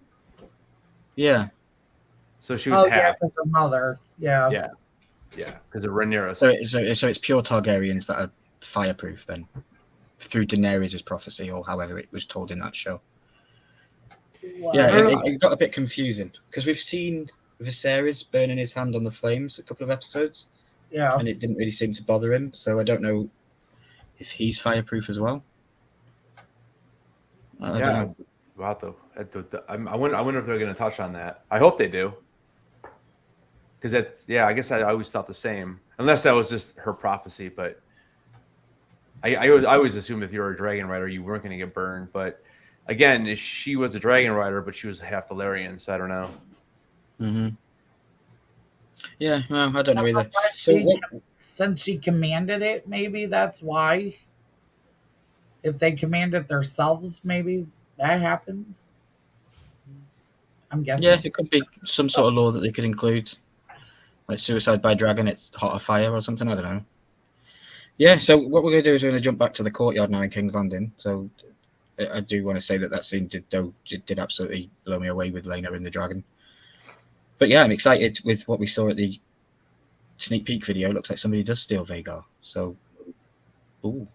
Yeah. So she was half. Yeah, because her mother. Yeah. Yeah, because of Rhaenyra. So it's pure Targaryens that are fireproof then, through Daenerys' prophecy, or however it was told in that show. Wow. Yeah, it got a bit confusing because we've seen Viserys burning his hand on the flames a couple of episodes. Yeah. And it didn't really seem to bother him, so I don't know if he's fireproof as well. I don't know. Wow, I wonder if they're going to touch on that. I hope they do. Because I guess I always thought the same, unless that was just her prophecy. But I always assumed if you were a dragon rider, you weren't going to get burned. But again, she was a dragon rider, but she was half Valerian, so I don't know. Mm-hmm. Yeah, well, I don't know either. Since she commanded it, maybe that's why. If they command it themselves, maybe that happens. I'm guessing. Yeah, it could be some sort of law that they could include. Like suicide by dragon, it's hot or fire or something, I don't know. Yeah, so what we're going to do is we're going to jump back to the courtyard now in King's Landing. So I do want to say that scene did absolutely blow me away with Lena and the dragon. But yeah, I'm excited with what we saw at the sneak peek video. Looks like somebody does steal Vhagar. So,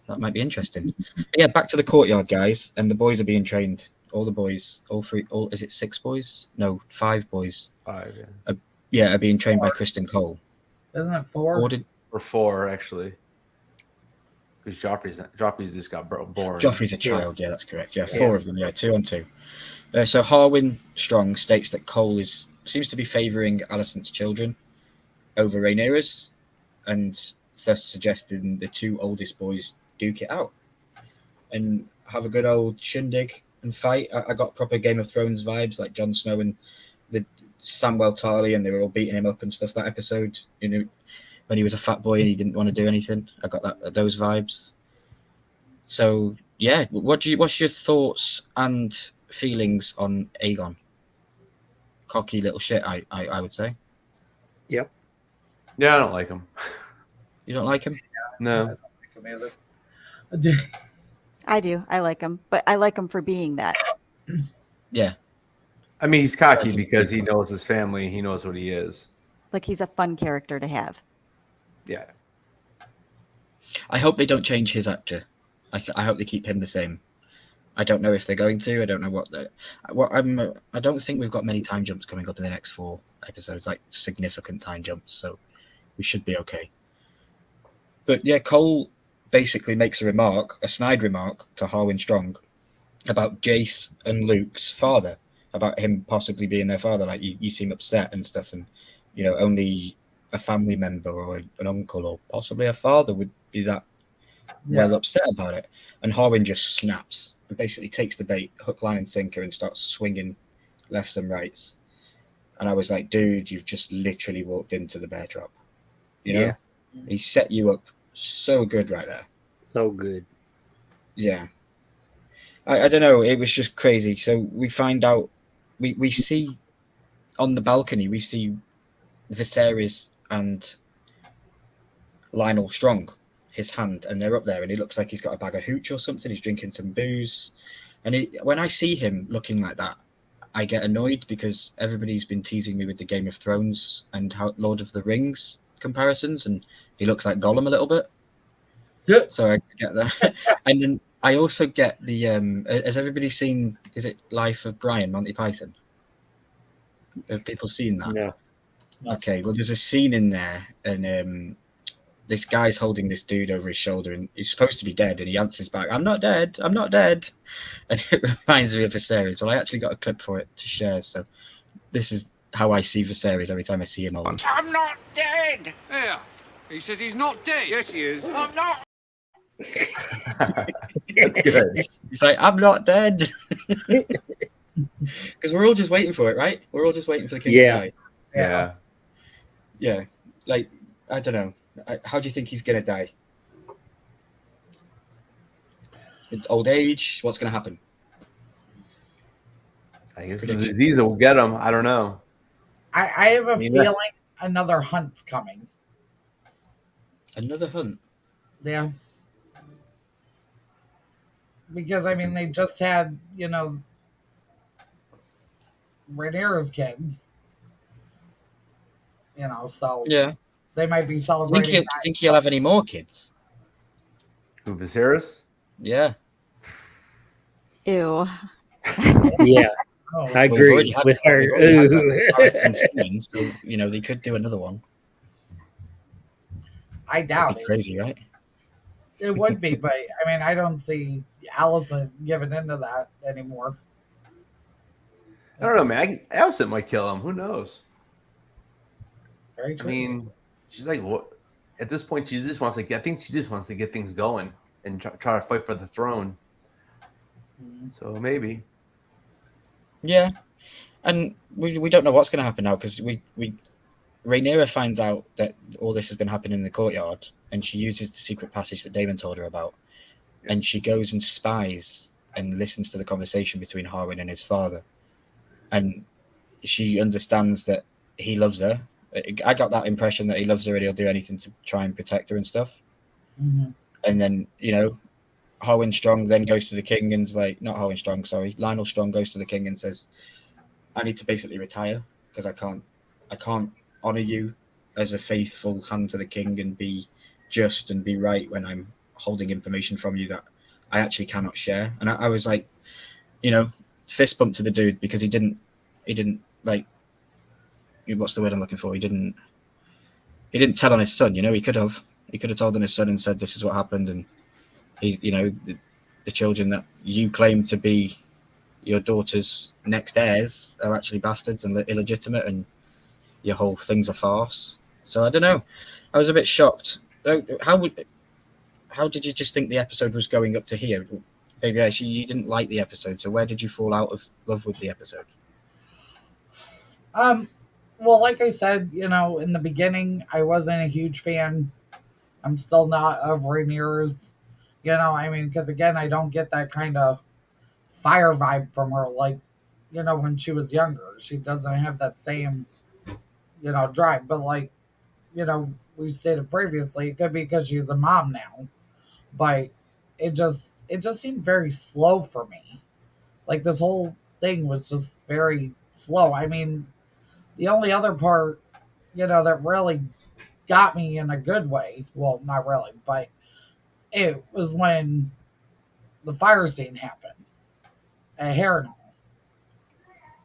that might be interesting. But yeah, back to the courtyard, guys. And the boys are being trained. All the boys, is it 6 boys? No, 5 boys. 5, yeah. Are being trained by Kristen Cole. Isn't it 4? Or 4, actually. Because Joffrey's just got born. Joffrey's a child, yeah, that's correct. Yeah, 4 of them, 2 on 2. So Harwin Strong states that Cole seems to be favouring Alicent's children over Rhaenyra's, and thus suggesting the 2 oldest boys duke it out and have a good old shindig and fight. I got proper Game of Thrones vibes, like Jon Snow and the Samwell Tarly, and they were all beating him up and stuff. That episode, when he was a fat boy and he didn't want to do anything, I got those vibes. So yeah, what's your thoughts and feelings on Aegon? Cocky little shit, I would say. Yep. Yeah, I don't like him. You don't like him? No. I don't like him either. I do. I like him, but I like him for being that. Yeah. I mean, he's cocky because he knows his family. He knows what he is. Like he's a fun character to have. Yeah. I hope they don't change his actor. I hope they keep him the same. I don't know if they're going to. I don't know I don't think we've got many time jumps coming up in the next 4 episodes, like significant time jumps. So we should be okay. But yeah, Cole basically makes a snide remark to Harwin Strong about Jace and Luke's father, about him possibly being their father. Like you seem upset and stuff, and only a family member or an uncle or possibly a father would be that well upset about it. And Harwin just snaps and basically takes the bait, hook, line, and sinker, and starts swinging lefts and rights. And I was like, dude, you've just literally walked into the bear trap. Yeah. He set you up so good right there. So good. Yeah. I don't know. It was just crazy. So we find out, we see on the balcony, we see Viserys and Lionel Strong, his hand, and they're up there, and he looks like he's got a bag of hooch or something. He's drinking some booze. And when I see him looking like that, I get annoyed because everybody's been teasing me with the Game of Thrones and how Lord of the Rings comparisons, and he looks like Gollum a little bit. Yeah. So I get that. And then I also get the has everybody seen, is it Life of Brian, Monty Python? Have people seen that? No. Okay, well, there's a scene in there, and this guy's holding this dude over his shoulder, and he's supposed to be dead, and he answers back, "I'm not dead, I'm not dead." And it reminds me of Viserys. Well, I actually got a clip for it to share, so this is how I see Viserys every time I see him on. I'm not dead. Yeah, he says he's not dead. Yes, he is. I'm not. Good. He's like, "I'm not dead." Because we're all just waiting for it, right? We're all just waiting for the king to die. Yeah. Yeah. Like, I don't know. How do you think he's going to die? Old age? What's going to happen? I guess the disease will get him. I don't know. I have a feeling another hunt's coming. Another hunt? Yeah. Because, I mean, they just had, Rhaenyra's kid. So yeah, they might be celebrating. Do you think he'll have any more kids? Who, Viserys? Yeah. Ew. Yeah. I agree with her. Scene, so they could do another one. I doubt it. Crazy, right? It would be, but I mean, I don't see Allison giving into that anymore. I don't know, man. Alicent might kill him. Who knows? Very true. I mean, she's like, what? At this point, she just wants to get. I think she just wants to get things going and try to fight for the throne. Mm-hmm. So maybe. Yeah, and we don't know what's going to happen now because Rhaenyra finds out that all this has been happening in the courtyard, and she uses the secret passage that Daemon told her about, and she goes and spies and listens to the conversation between Harwin and his father, and she understands that he loves her. I got that impression that he loves her and he'll do anything to try and protect her and stuff. Mm-hmm. And then, Harwin Strong then goes to the king and's like, not Harwin Strong, sorry, Lionel Strong goes to the king and says, "I need to basically retire because I can't honor you as a faithful hand to the king and be just and be right when I'm holding information from you that I actually cannot share." And I was like, fist bump to the dude because he didn't like, what's the word I'm looking for? He didn't tell on his son. He could have told on his son and said, "This is what happened," and he's, the children that you claim to be your daughter's next heirs are actually bastards and illegitimate, and your whole thing's a farce. So I don't know. I was a bit shocked. How did you just think the episode was going up to here? Baby, actually, you didn't like the episode, so where did you fall out of love with the episode? Well, like I said, in the beginning, I wasn't a huge fan. I'm still not of Rhaenyra's, because again, I don't get that kind of fire vibe from her, like, when she was younger. She doesn't have that same, drive. But like, we stated previously, it could be because she's a mom now. But it just seemed very slow for me. Like, this whole thing was just very slow. I mean, the only other part, that really got me in a good way, well, not really, but it was when the fire scene happened at Harrenhal.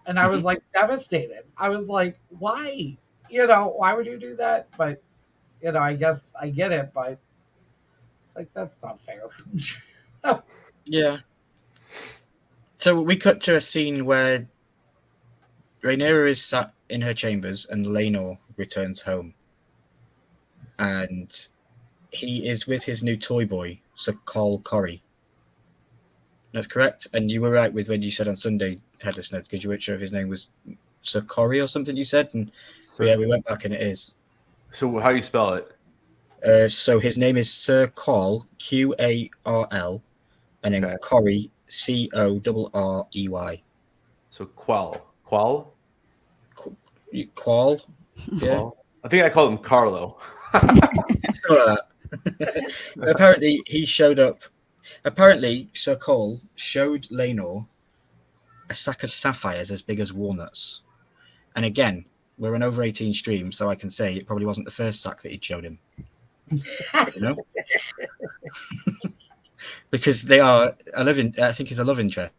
And I was like devastated. I was like, why? Why would you do that? But, I guess I get it, but it's like, that's not fair. Yeah. So we cut to a scene where Rhaenyra is sat in her chambers and Laenor returns home. And he is with his new toy boy, Sir Cole Corrie. That's correct. And you were right with when you said on Sunday, Headless Ned, because you weren't sure if his name was Sir Corrie or something you said. And yeah, we went back and it is. So how do you spell it? So his name is Sir Cole, Qarl, and then Corrie, Correy. So Qual? Qual? Yeah. I think I called him Carlo. Something like that. Apparently, he showed up. Apparently, Sir Cole showed Laenor a sack of sapphires as big as walnuts. And again, we're an over 18 stream, so I can say it probably wasn't the first sack that he'd shown him. You know, because they are I think he's a love interest.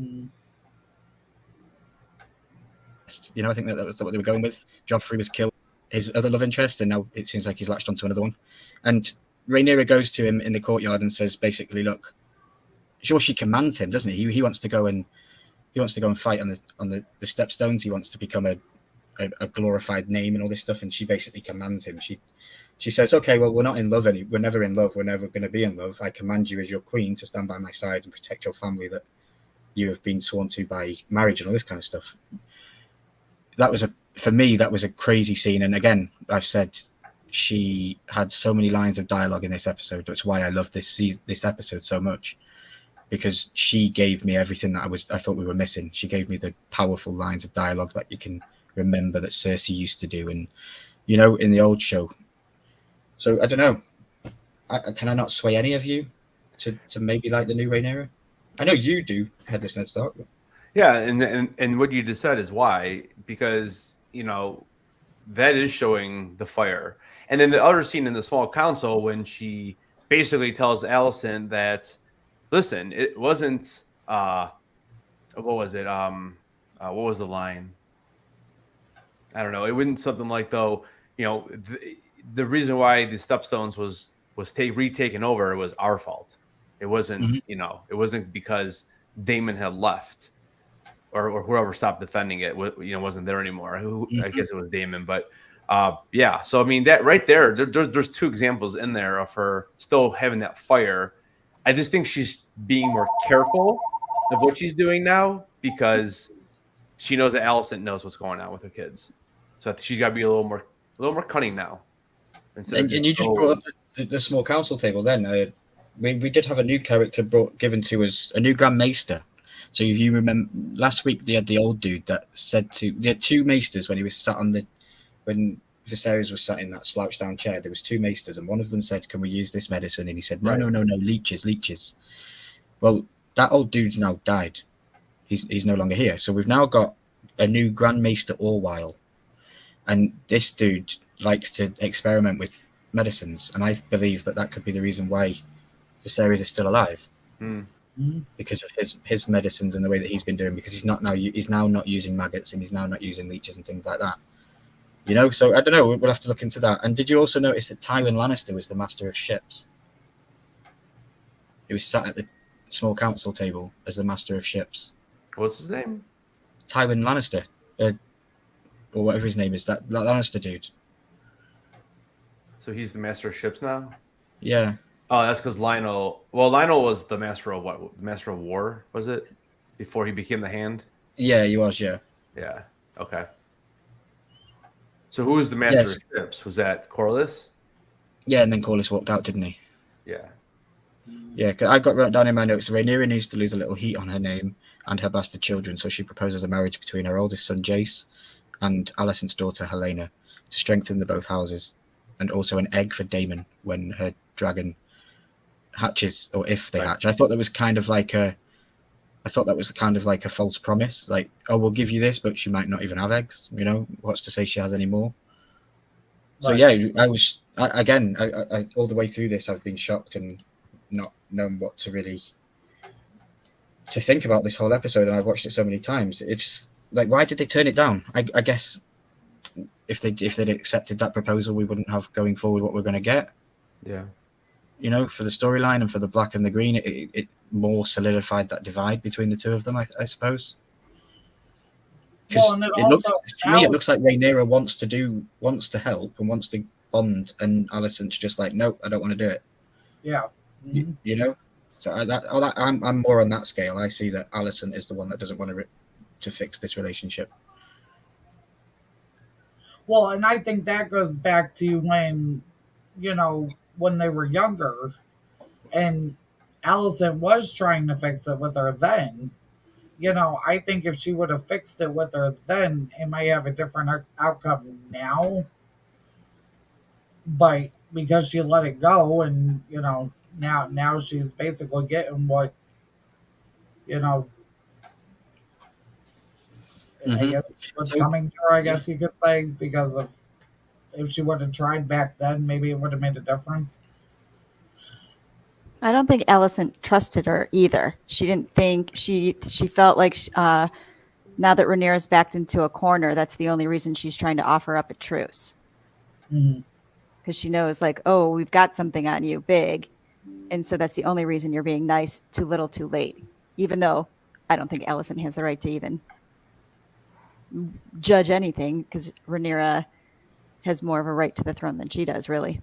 Mm. You know, I think that was what they were going with. Joffrey was killed his other love interest, and now it seems like he's latched onto another one. And Rhaenyra goes to him in the courtyard and says, basically, look, sure, she commands him, doesn't he? He wants to go and fight on the stepstones. He wants to become a glorified name and all this stuff, and she basically commands him. She says, okay, well, we're not in love we're never in love. We're never going to be in love. I command you as your queen to stand by my side and protect your family that you have been sworn to by marriage and all this kind of stuff. For me, that was a crazy scene. And again, I've said she had so many lines of dialogue in this episode. That's why I love this episode so much, because she gave me everything that I thought we were missing. She gave me the powerful lines of dialogue that you can remember that Cersei used to do, and you know, in the old show. So I don't know. Can I not sway any of you to maybe like the new Rhaenyra? I know you do, Headless Ned Stark. Yeah, and what you just said is why, because you know that is showing the fire. And then the other scene in the small council when she basically tells Alicent that, listen, it wasn't what was it? What was the line? I don't know. It wasn't something like, though, you know, the reason why the Stepstones was retaken over was our fault. It wasn't, you know, it wasn't because Daemon had left or whoever stopped defending it, you know, wasn't there anymore. I guess it was Daemon, but yeah. So I mean, that right there's two examples in there of her still having that fire. I just think she's being more careful of what she's doing now because she knows that Alicent knows what's going on with her kids. So she's got to be a little more cunning now. And you just brought up the small council table. Then we did have a new character given to us, a new Grand Maester. So if you remember, last week they had the old dude that said they had two maesters when he was sat when Viserys was sat in that slouched down chair. There was two maesters, and one of them said, "Can we use this medicine?" And he said, "No, leeches." Well, that old dude's now died. He's no longer here. So we've now got a new Grand Maester Orwyle, and this dude likes to experiment with medicines, and I believe that could be the reason why Viserys is still alive. Because of his medicines and the way that he's been doing, because he's now not using maggots and he's now not using leeches and things like that. You know, so I don't know. We'll have to look into that. And did you also notice that Tywin Lannister was the master of ships? He was sat at the small council table as the master of ships. What's his name? Tywin Lannister, or whatever his name is. That Lannister dude. So he's the master of ships now? Yeah. Oh, that's because Lionel was the master of what? The master of war, was it? Before he became the Hand? Yeah, he was, yeah. Yeah. Okay. So who was the master of ships? Was that Corlys? Yeah, and then Corlys walked out, didn't he? Yeah. Yeah, cause I got written down in my notes, Rhaenyra needs to lose a little heat on her name and her bastard children, so she proposes a marriage between her oldest son, Jace, and Alicent's daughter, Helena, to strengthen the both houses, and also an egg for Daemon when her dragon hatches, or if they hatch. I thought that was kind of like a false promise, like, oh, we'll give you this, but she might not even have eggs. You know, what's to say she has any more? So yeah, I all the way through this, I've been shocked and not known what to think about this whole episode, and I've watched it so many times. It's like, why did they turn it down? I guess if they'd accepted that proposal, we wouldn't have going forward what we're going to get. Yeah. You know, for the storyline and for the black and the green, it more solidified that divide between the two of them, I suppose. Because it looks like Rhaenyra wants to help and wants to bond, and Alicent's just like, nope, I don't want to do it. Yeah. You know, so I'm more on that scale. I see that Alicent is the one that doesn't want to fix this relationship. Well, and I think that goes back to when they were younger, and Alicent was trying to fix it with her then. I think if she would have fixed it with her then, it might have a different outcome now. But because she let it go, and now she's basically getting what I guess what's coming to her, I guess you could say, because of if she would have tried back then, maybe it would have made a difference. I don't think Alicent trusted her either. She didn't think she felt like now that Rhaenyra's backed into a corner, that's the only reason she's trying to offer up a truce. Because she knows, like, oh, we've got something on you big, and so that's the only reason you're being nice. Too little, too late. Even though I don't think Alicent has the right to even judge anything, because Rhaenyra has more of a right to the throne than she does, really.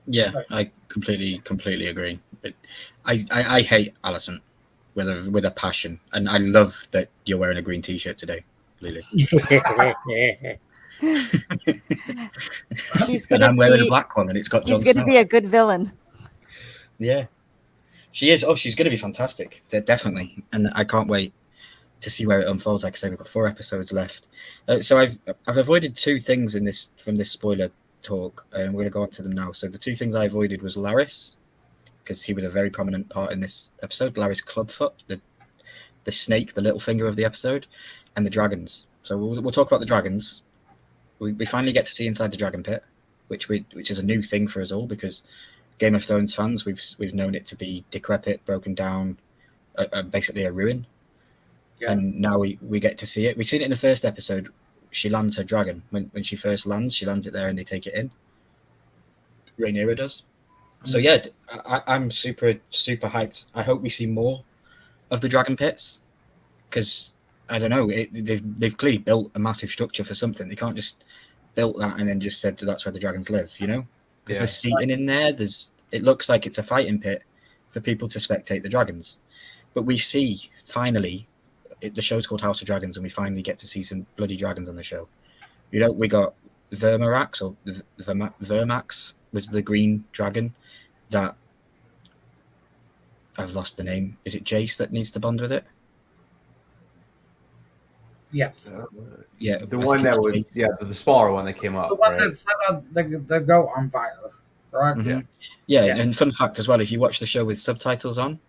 Yeah, I completely agree. But I hate Alicent with a passion, and I love that you're wearing a green T-shirt today, Lily. And I'm wearing a black one, and it's got Jon Snow. She's going to be a good villain. Yeah, she is. Oh, she's going to be fantastic, definitely. And I can't wait to see where it unfolds. Like I say, we've got 4 episodes left. So I've avoided 2 things from this spoiler talk, and we're going to go on to them now. So the 2 things I avoided was Larys, because he was a very prominent part in this episode. Larys Clubfoot, the snake, the little finger of the episode, and the dragons. So we'll talk about the dragons. We finally get to see inside the dragon pit, which is a new thing for us all, because Game of Thrones fans, we've known it to be decrepit, broken down, basically a ruin. Yeah. And now we get to see it. We've seen it in the first episode. She lands her dragon. When she first lands, she lands it there and they take it in. Rhaenyra does. So yeah, I'm super hyped. I hope we see more of the dragon pits, because I don't know, they've clearly built a massive structure for something. They can't just built that and then just said that's where the dragons live, you know? Because there's seating in there. It looks like it's a fighting pit for people to spectate the dragons. But we see finally, the show's called House of Dragons, and we finally get to see some bloody dragons on the show. You know, we got Vermarax, or Vermax, was the green dragon that I've lost the name. Is it Jace that needs to bond with it? Yes. Yeah, the one that was the smaller one that came up. The one that set up the goat on fire, correct? Mm-hmm. Yeah, and fun fact as well, if you watch the show with subtitles on,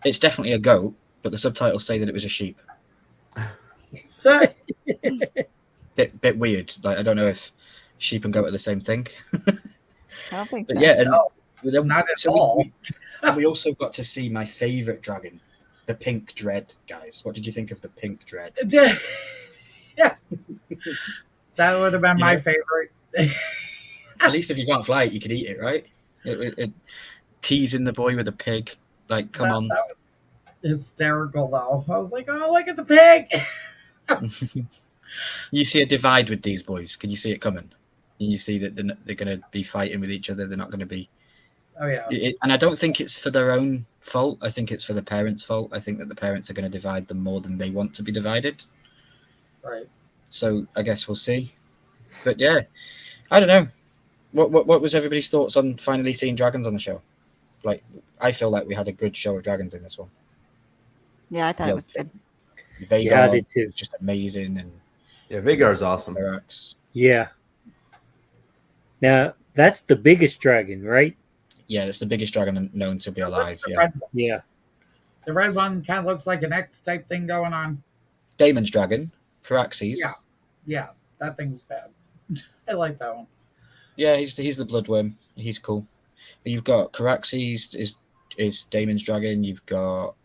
it's definitely a goat, but the subtitles say that it was a sheep. bit weird. Like, I don't know if sheep and goat are the same thing. I don't think so. But yeah, and not at all. We also got to see my favorite dragon, the pink dread, guys. What did you think of the pink dread? Yeah, that would have been my favorite. At least if you can't fly it, you can eat it, right? Teasing the boy with a pig, like, come on. That was hysterical, though. I was like, oh, look at the pig. You see a divide with these boys. Can you see it coming? You see that they're going to be fighting with each other. They're not going to be. Oh yeah. And I don't think it's for their own fault. I think it's for the parents' fault. I think that the parents are going to divide them more than they want to be divided. Right. So I guess we'll see. But yeah, I don't know. What was everybody's thoughts on finally seeing dragons on the show? Like, I feel like we had a good show of dragons in this one. Yeah, I thought it was good. Vhagar, I did too. Just amazing, and Vhagar's awesome. Yeah. Now that's the biggest dragon, right? Yeah, it's the biggest dragon known to be alive. Yeah. The red one kind of looks like an X type thing going on. Daemon's dragon, Caraxes. Yeah, that thing's bad. I like that one. Yeah, he's the bloodworm. He's cool. You've got Caraxes is Daemon's dragon. You've got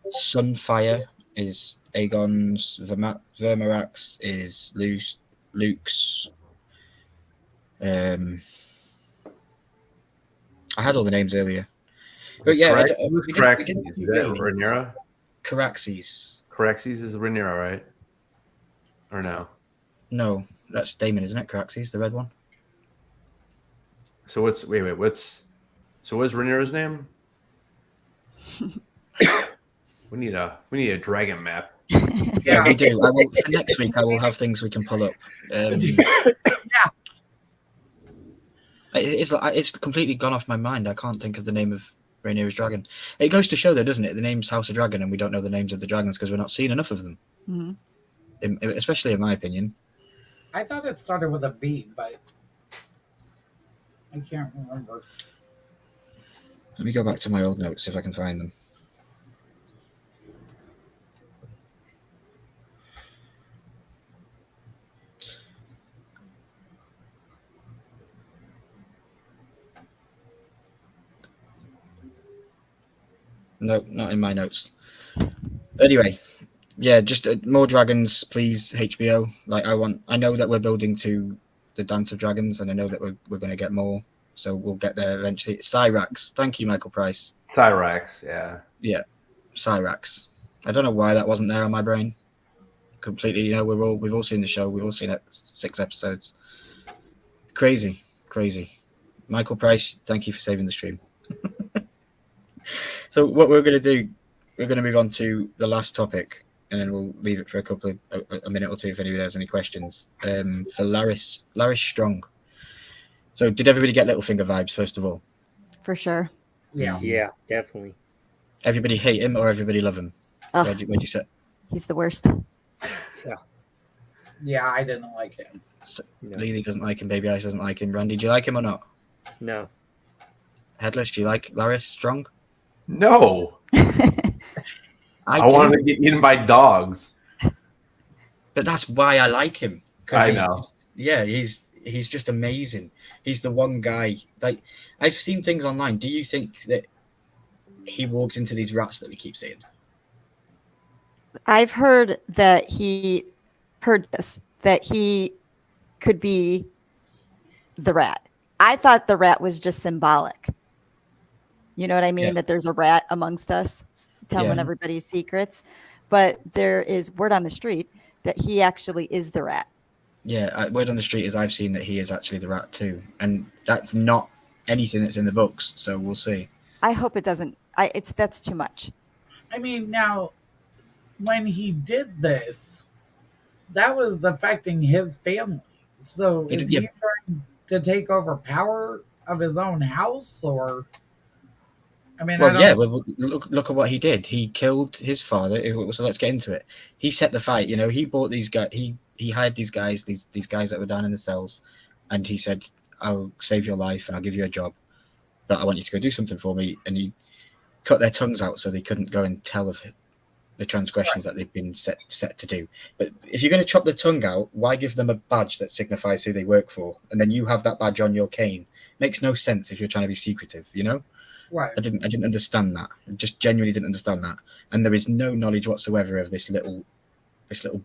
Sunfire is Aegon's. Vermarax is Luke's. I had all the names earlier, but yeah, Rhaenyra. Caraxes. Caraxes is Rhaenyra, right? Or no? No, that's Daemon, isn't it? Caraxes, the red one. So what's Rhaenyra's name? We need a dragon map. Yeah, we do. For next week, I will have things we can pull up. It's completely gone off my mind. I can't think of the name of Rhaenyra's dragon. It goes to show, though, doesn't it? The name's House of Dragon, and we don't know the names of the dragons because we're not seeing enough of them. Mm-hmm. Especially in my opinion. I thought it started with a V, but I can't remember. Let me go back to my old notes if I can find them. no, not in my notes. Anyway, yeah, just more dragons, please, HBO. Like I know that we're building to the Dance of Dragons, and I know that we're going to get more, so we'll get there eventually. Cyrax, thank you, Michael Price. Cyrax, yeah. Yeah, Cyrax. I don't know why that wasn't there on my brain. Completely, you know, we've all seen the show. We've all seen it, 6 episodes. Crazy. Michael Price, thank you for saving the stream. So what we're going to do, we're going to move on to the last topic, and then we'll leave it for a minute or two if anybody has any questions. For Laris Strong. So did everybody get Littlefinger vibes first of all? For sure. Yeah, definitely. Everybody hate him or everybody love him? Where'd you sit? He's the worst. Yeah, I didn't like him. So, Lily doesn't like him. Baby Ice doesn't like him. Randy, do you like him or not? No. Headless, do you like Laris Strong? No. I want him to get eaten by dogs. But that's why I like him. I know. He's just amazing. He's the one guy. Like, I've seen things online. Do you think that he walks into these rats that we keep seeing? I've heard that he could be the rat. I thought the rat was just symbolic. You know what I mean? Yeah. That there's a rat amongst us telling everybody's secrets. But there is word on the street that he actually is the rat. Yeah, word on the street is I've seen that he is actually the rat too. And that's not anything that's in the books, so we'll see. I hope it doesn't. That's too much. I mean, now, when he did this, that was affecting his family. So is he trying to take over power of his own house, or? I mean, look at what he did. He killed his father. So let's get into it. He set the fight. You know, he bought these guys. He hired these guys that were down in the cells, and he said, "I'll save your life and I'll give you a job, but I want you to go do something for me." And he cut their tongues out so they couldn't go and tell of the transgressions that they've been set to do. But if you're going to chop the tongue out, why give them a badge that signifies who they work for, and then you have that badge on your cane? Makes no sense if you're trying to be secretive, you know. Right. I didn't understand that. I just genuinely didn't understand that. And there is no knowledge whatsoever of this little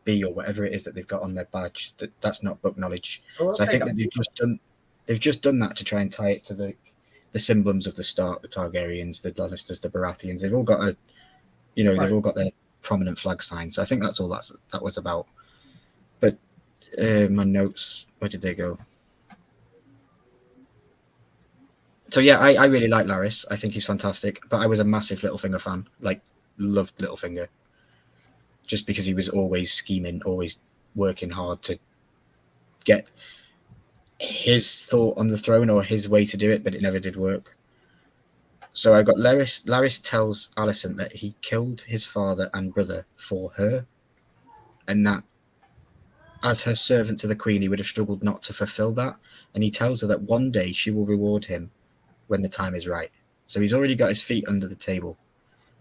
bee or whatever it is that they've got on their badge. That's not book knowledge. So I think that they've just done that to try and tie it to the symbols of the Stark, the Targaryens, the Lannisters, the Baratheons. They've all got they've all got their prominent flag signs. So I think that's all that was about. But my notes, where did they go? So yeah, I really like Laris. I think he's fantastic. But I was a massive Littlefinger fan. Like, loved Littlefinger. Just because he was always scheming, always working hard to get his thought on the throne or his way to do it, but it never did work. So I got Laris. Laris tells Alicent that he killed his father and brother for her, and that as her servant to the queen, he would have struggled not to fulfill that. And he tells her that one day she will reward him when the time is right. So he's already got his feet under the table.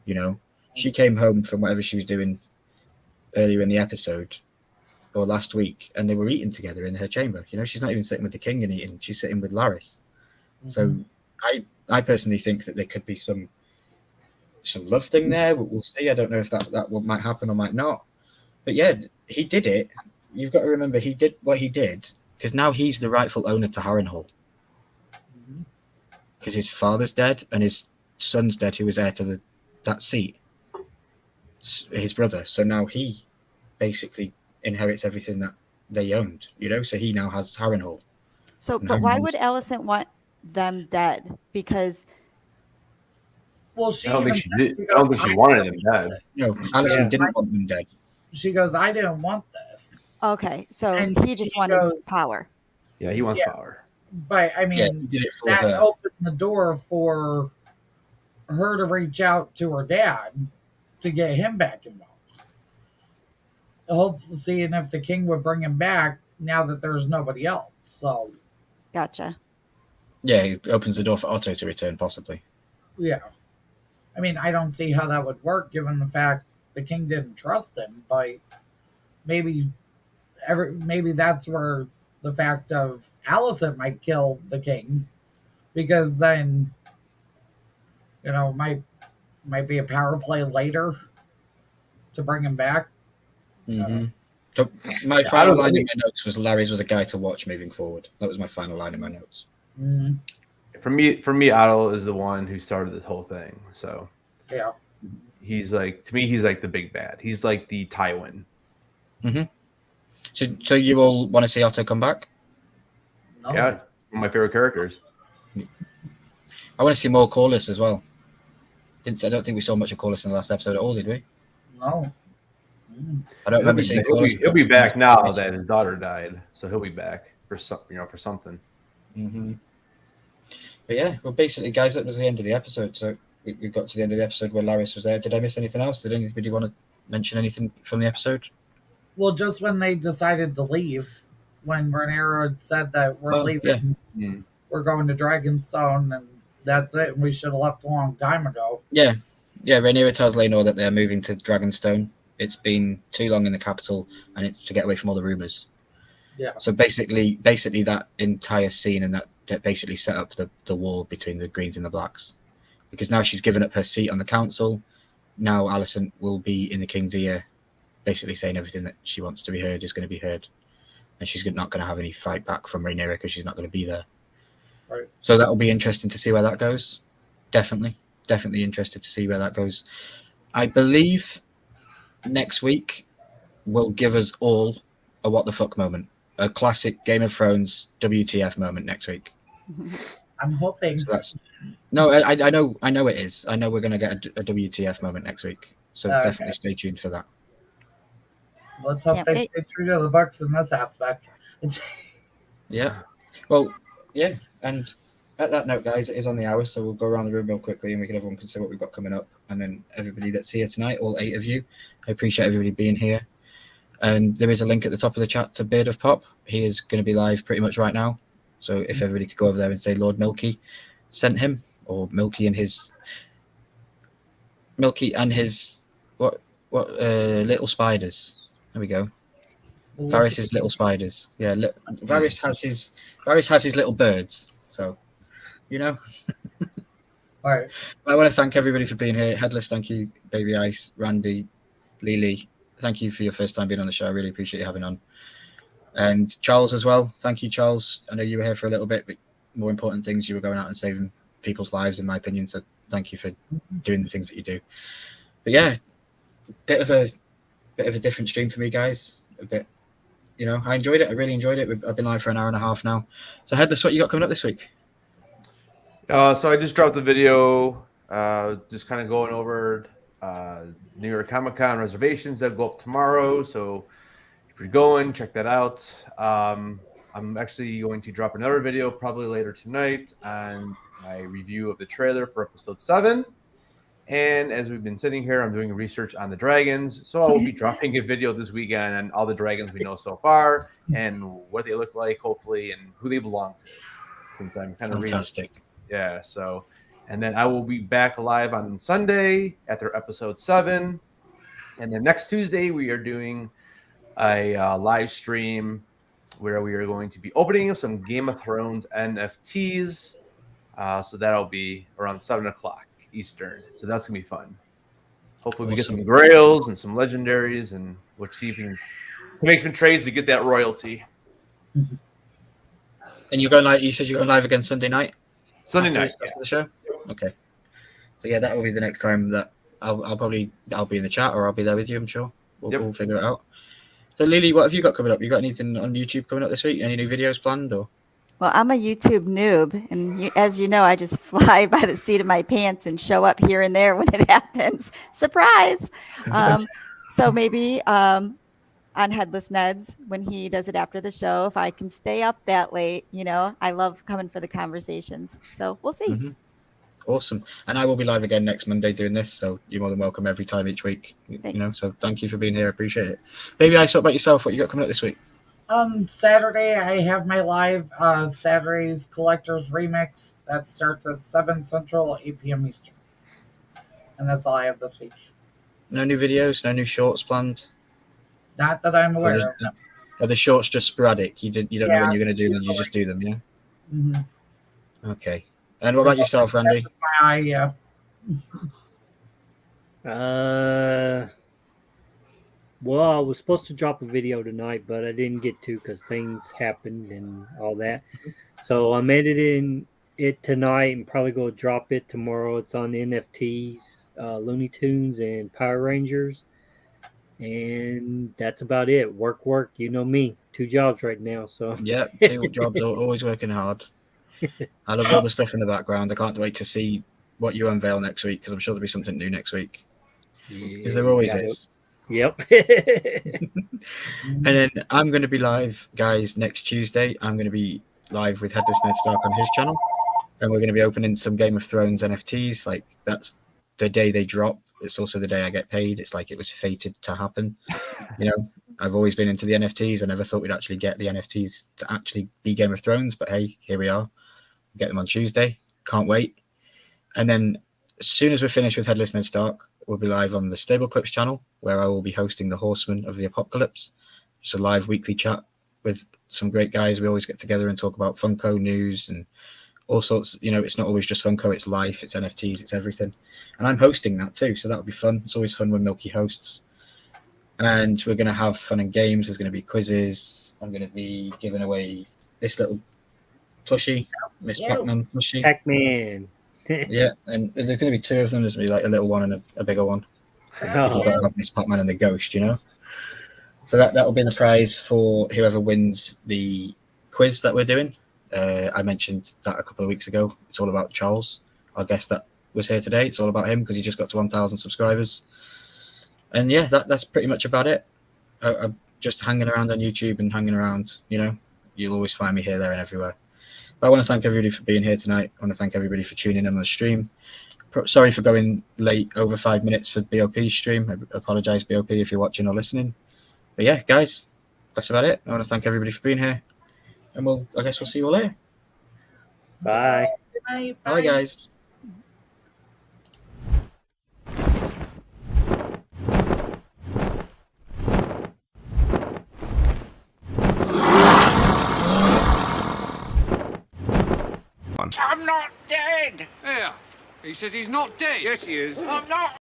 You know, she came home from whatever she was doing earlier in the episode or last week, and they were eating together in her chamber. You know, she's not even sitting with the king and eating. She's sitting with Laris. Mm-hmm. So I personally think that there could be some love thing there. We'll see. I don't know if that might happen or might not. But yeah, he did it. You've got to remember he did what he did because now he's the rightful owner to Harrenhal. Because his father's dead and his son's dead, who was heir to that seat, his brother. So now he basically inherits everything that they owned, you know. So he now has Harrenhal. So, but why would Alicent want them dead? Because I don't think she wanted them dead. No, Alicent didn't want them dead. She goes, I didn't want this. Okay, so he just wanted power. Yeah, he wants power. But I mean, that opened the door for her to reach out to her dad to get him back involved. Hopefully, seeing if the king would bring him back now that there's nobody else. So, gotcha. Yeah, it opens the door for Otto to return, possibly. Yeah, I mean, I don't see how that would work given the fact the king didn't trust him. But maybe that's where the fact of Alicent might kill the king, because then, you know, might Might be a power play later to bring him back. Mm-hmm. So my final line in my notes was Larry's was a guy to watch moving forward. That was my final line in my notes. Mm-hmm. For me, Otto is the one who started this whole thing. So yeah, he's like, to me, he's like the big bad. He's like the Tywin. Mm-hmm. So you all want to see Otto come back? no. Yeah, one of my favorite characters. I want to see more Corlys as well. I don't think we saw much of Corlys in the last episode at all, did we? No. I don't remember seeing Corlys. He'll be back now that his daughter died, so he'll be back for something. Mm-hmm. But yeah, well, basically, guys, that was the end of the episode. So we got to the end of the episode where Larys was there. Did I miss anything else? Did anybody want to mention anything from the episode? Well, just when they decided to leave, when Rhaenyra had said that we're leaving, we're going to Dragonstone, and that's it. And we should have left a long time ago. Yeah. Rhaenyra tells Laenor that they're moving to Dragonstone. It's been too long in the capital, and it's to get away from all the rumors. Yeah. So basically that entire scene and that basically set up the war between the Greens and the Blacks, because now she's given up her seat on the council. Now Alicent will be in the King's ear, basically saying everything that she wants to be heard is going to be heard, and she's not going to have any fight back from Rhaenyra because she's not going to be there. Right. So that'll be interesting to see where that goes. Definitely interested to see where that goes. I believe next week will give us all a what the fuck moment, a classic Game of Thrones WTF moment next week. I'm hoping. So I know it is. I know we're going to get a WTF moment next week. So definitely stay tuned for that. Let's hope they stay true to the books in this aspect. Yeah. Well, yeah. And at that note, guys, it is on the hour, so we'll go around the room real quickly and everyone can see what we've got coming up. And then everybody that's here tonight, all 8 of you, I appreciate everybody being here. And there is a link at the top of the chat to Beard of Pop. He is going to be live pretty much right now. So if everybody could go over there and say Lord Milky sent him, or Milky and his what little spiders. There we go. Varys's little spiders. Yeah, Varys has his little birds. So, you know. All right. I want to thank everybody for being here. Headless, thank you. Baby Ice, Randy, Lily, thank you for your first time being on the show. I really appreciate you having on. And Charles as well. Thank you, Charles. I know you were here for a little bit, but more important things, you were going out and saving people's lives, in my opinion. So thank you for doing the things that you do. But yeah, bit of a different stream for me, guys. A bit, I enjoyed it. I really enjoyed it. I've been live for an hour and a half now. So Headless, what you got coming up this week? So I just dropped the video, just kind of going over New York Comic Con reservations that go up tomorrow. So if you're going, check that out. I'm actually going to drop another video probably later tonight on my review of the trailer for episode 7. And as we've been sitting here, I'm doing research on the dragons. So I will be dropping a video this weekend on all the dragons we know so far and what they look like, hopefully, and who they belong to. Since I'm kind of fantastic. Yeah, so, and then I will be back live on Sunday after episode 7. And then next Tuesday, we are doing a live stream where we are going to be opening up some Game of Thrones NFTs. So that'll be around 7 o'clock Eastern. So that's going to be fun. Hopefully we get some grails and some legendaries, and we'll see if we can make some trades to get that royalty. And you're going live, you said you're going live again Sunday night? Sunday night. After the show? Okay. So yeah, that will be the next time that I'll be in the chat, or I'll be there with you, I'm sure. We'll figure it out. So Lily, what have you got coming up? You got anything on YouTube coming up this week? Any new videos planned, or? Well, I'm a YouTube noob, and as you know, I just fly by the seat of my pants and show up here and there when it happens. Surprise! So maybe on Headless Ned's, when he does it after the show, if I can stay up that late, I love coming for the conversations. So we'll see. Mm-hmm. Awesome. And I will be live again next Monday doing this, so you're more than welcome every time each week. Thanks. So thank you for being here. I appreciate it. Baby Ice, what about yourself? What you got coming up this week? Saturday I have my live Saturday's Collector's Remix that starts at 7 Central, 8 p.m. Eastern. And that's all I have this week. No new videos, no new shorts planned? Not that I'm aware of. Are the shorts just sporadic? You don't know when you're going to do them, you just do them, yeah? Mm-hmm. Okay. And what about yourself, Randy? My eye, yeah. Well, I was supposed to drop a video tonight, but I didn't get to because things happened and all that. So I'm editing it tonight and probably go drop it tomorrow. It's on NFTs, Looney Tunes, and Power Rangers. And that's about it. Work. You know me. 2 jobs right now. So Yeah, 2 jobs, always working hard. I love all the stuff in the background. I can't wait to see what you unveil next week because I'm sure there'll be something new next week. Because there always is. Yep. And then I'm going to be live, guys, next Tuesday. I'm going to be live with Headless Ned Stark on his channel. And we're going to be opening some Game of Thrones NFTs. Like, that's the day they drop. It's also the day I get paid. It's like it was fated to happen. You know, I've always been into the NFTs. I never thought we'd actually get the NFTs to actually be Game of Thrones. But hey, here we are. We'll get them on Tuesday. Can't wait. And then as soon as we're finished with Headless Ned Stark, we'll be live on the Stable Clips channel, where I will be hosting the Horsemen of the Apocalypse. It's a live weekly chat with some great guys. We always get together and talk about Funko news and all sorts. You know, it's not always just Funko, it's life, it's NFTs, it's everything. And I'm hosting that too, so that'll be fun. It's always fun when Milky hosts. And we're going to have fun and games. There's going to be quizzes. I'm going to be giving away this little plushie, Miss Pac-Man plushie. Pac-Man. Yeah, and there's going to be 2 of them. There's going to be like a little one and a bigger one. Because I've got to have Miss Pac-Man and the Ghost, you know. So that will be the prize for whoever wins the quiz that we're doing. I mentioned that a couple of weeks ago. It's all about Charles, our guest that was here today. It's all about him because he just got to 1,000 subscribers. And yeah, that's pretty much about it. I'm just hanging around on YouTube and hanging around, you know. You'll always find me here, there, and everywhere. But I want to thank everybody for being here tonight. I want to thank everybody for tuning in on the stream. Sorry for going late, over 5 minutes for BOP's stream. I apologize, BOP, if you're watching or listening. But yeah, guys, that's about it. I want to thank everybody for being here. And I guess we'll see you all later. Bye. Bye, guys. I'm not dead. Yeah. He says he's not dead. Yes, he is. I'm not.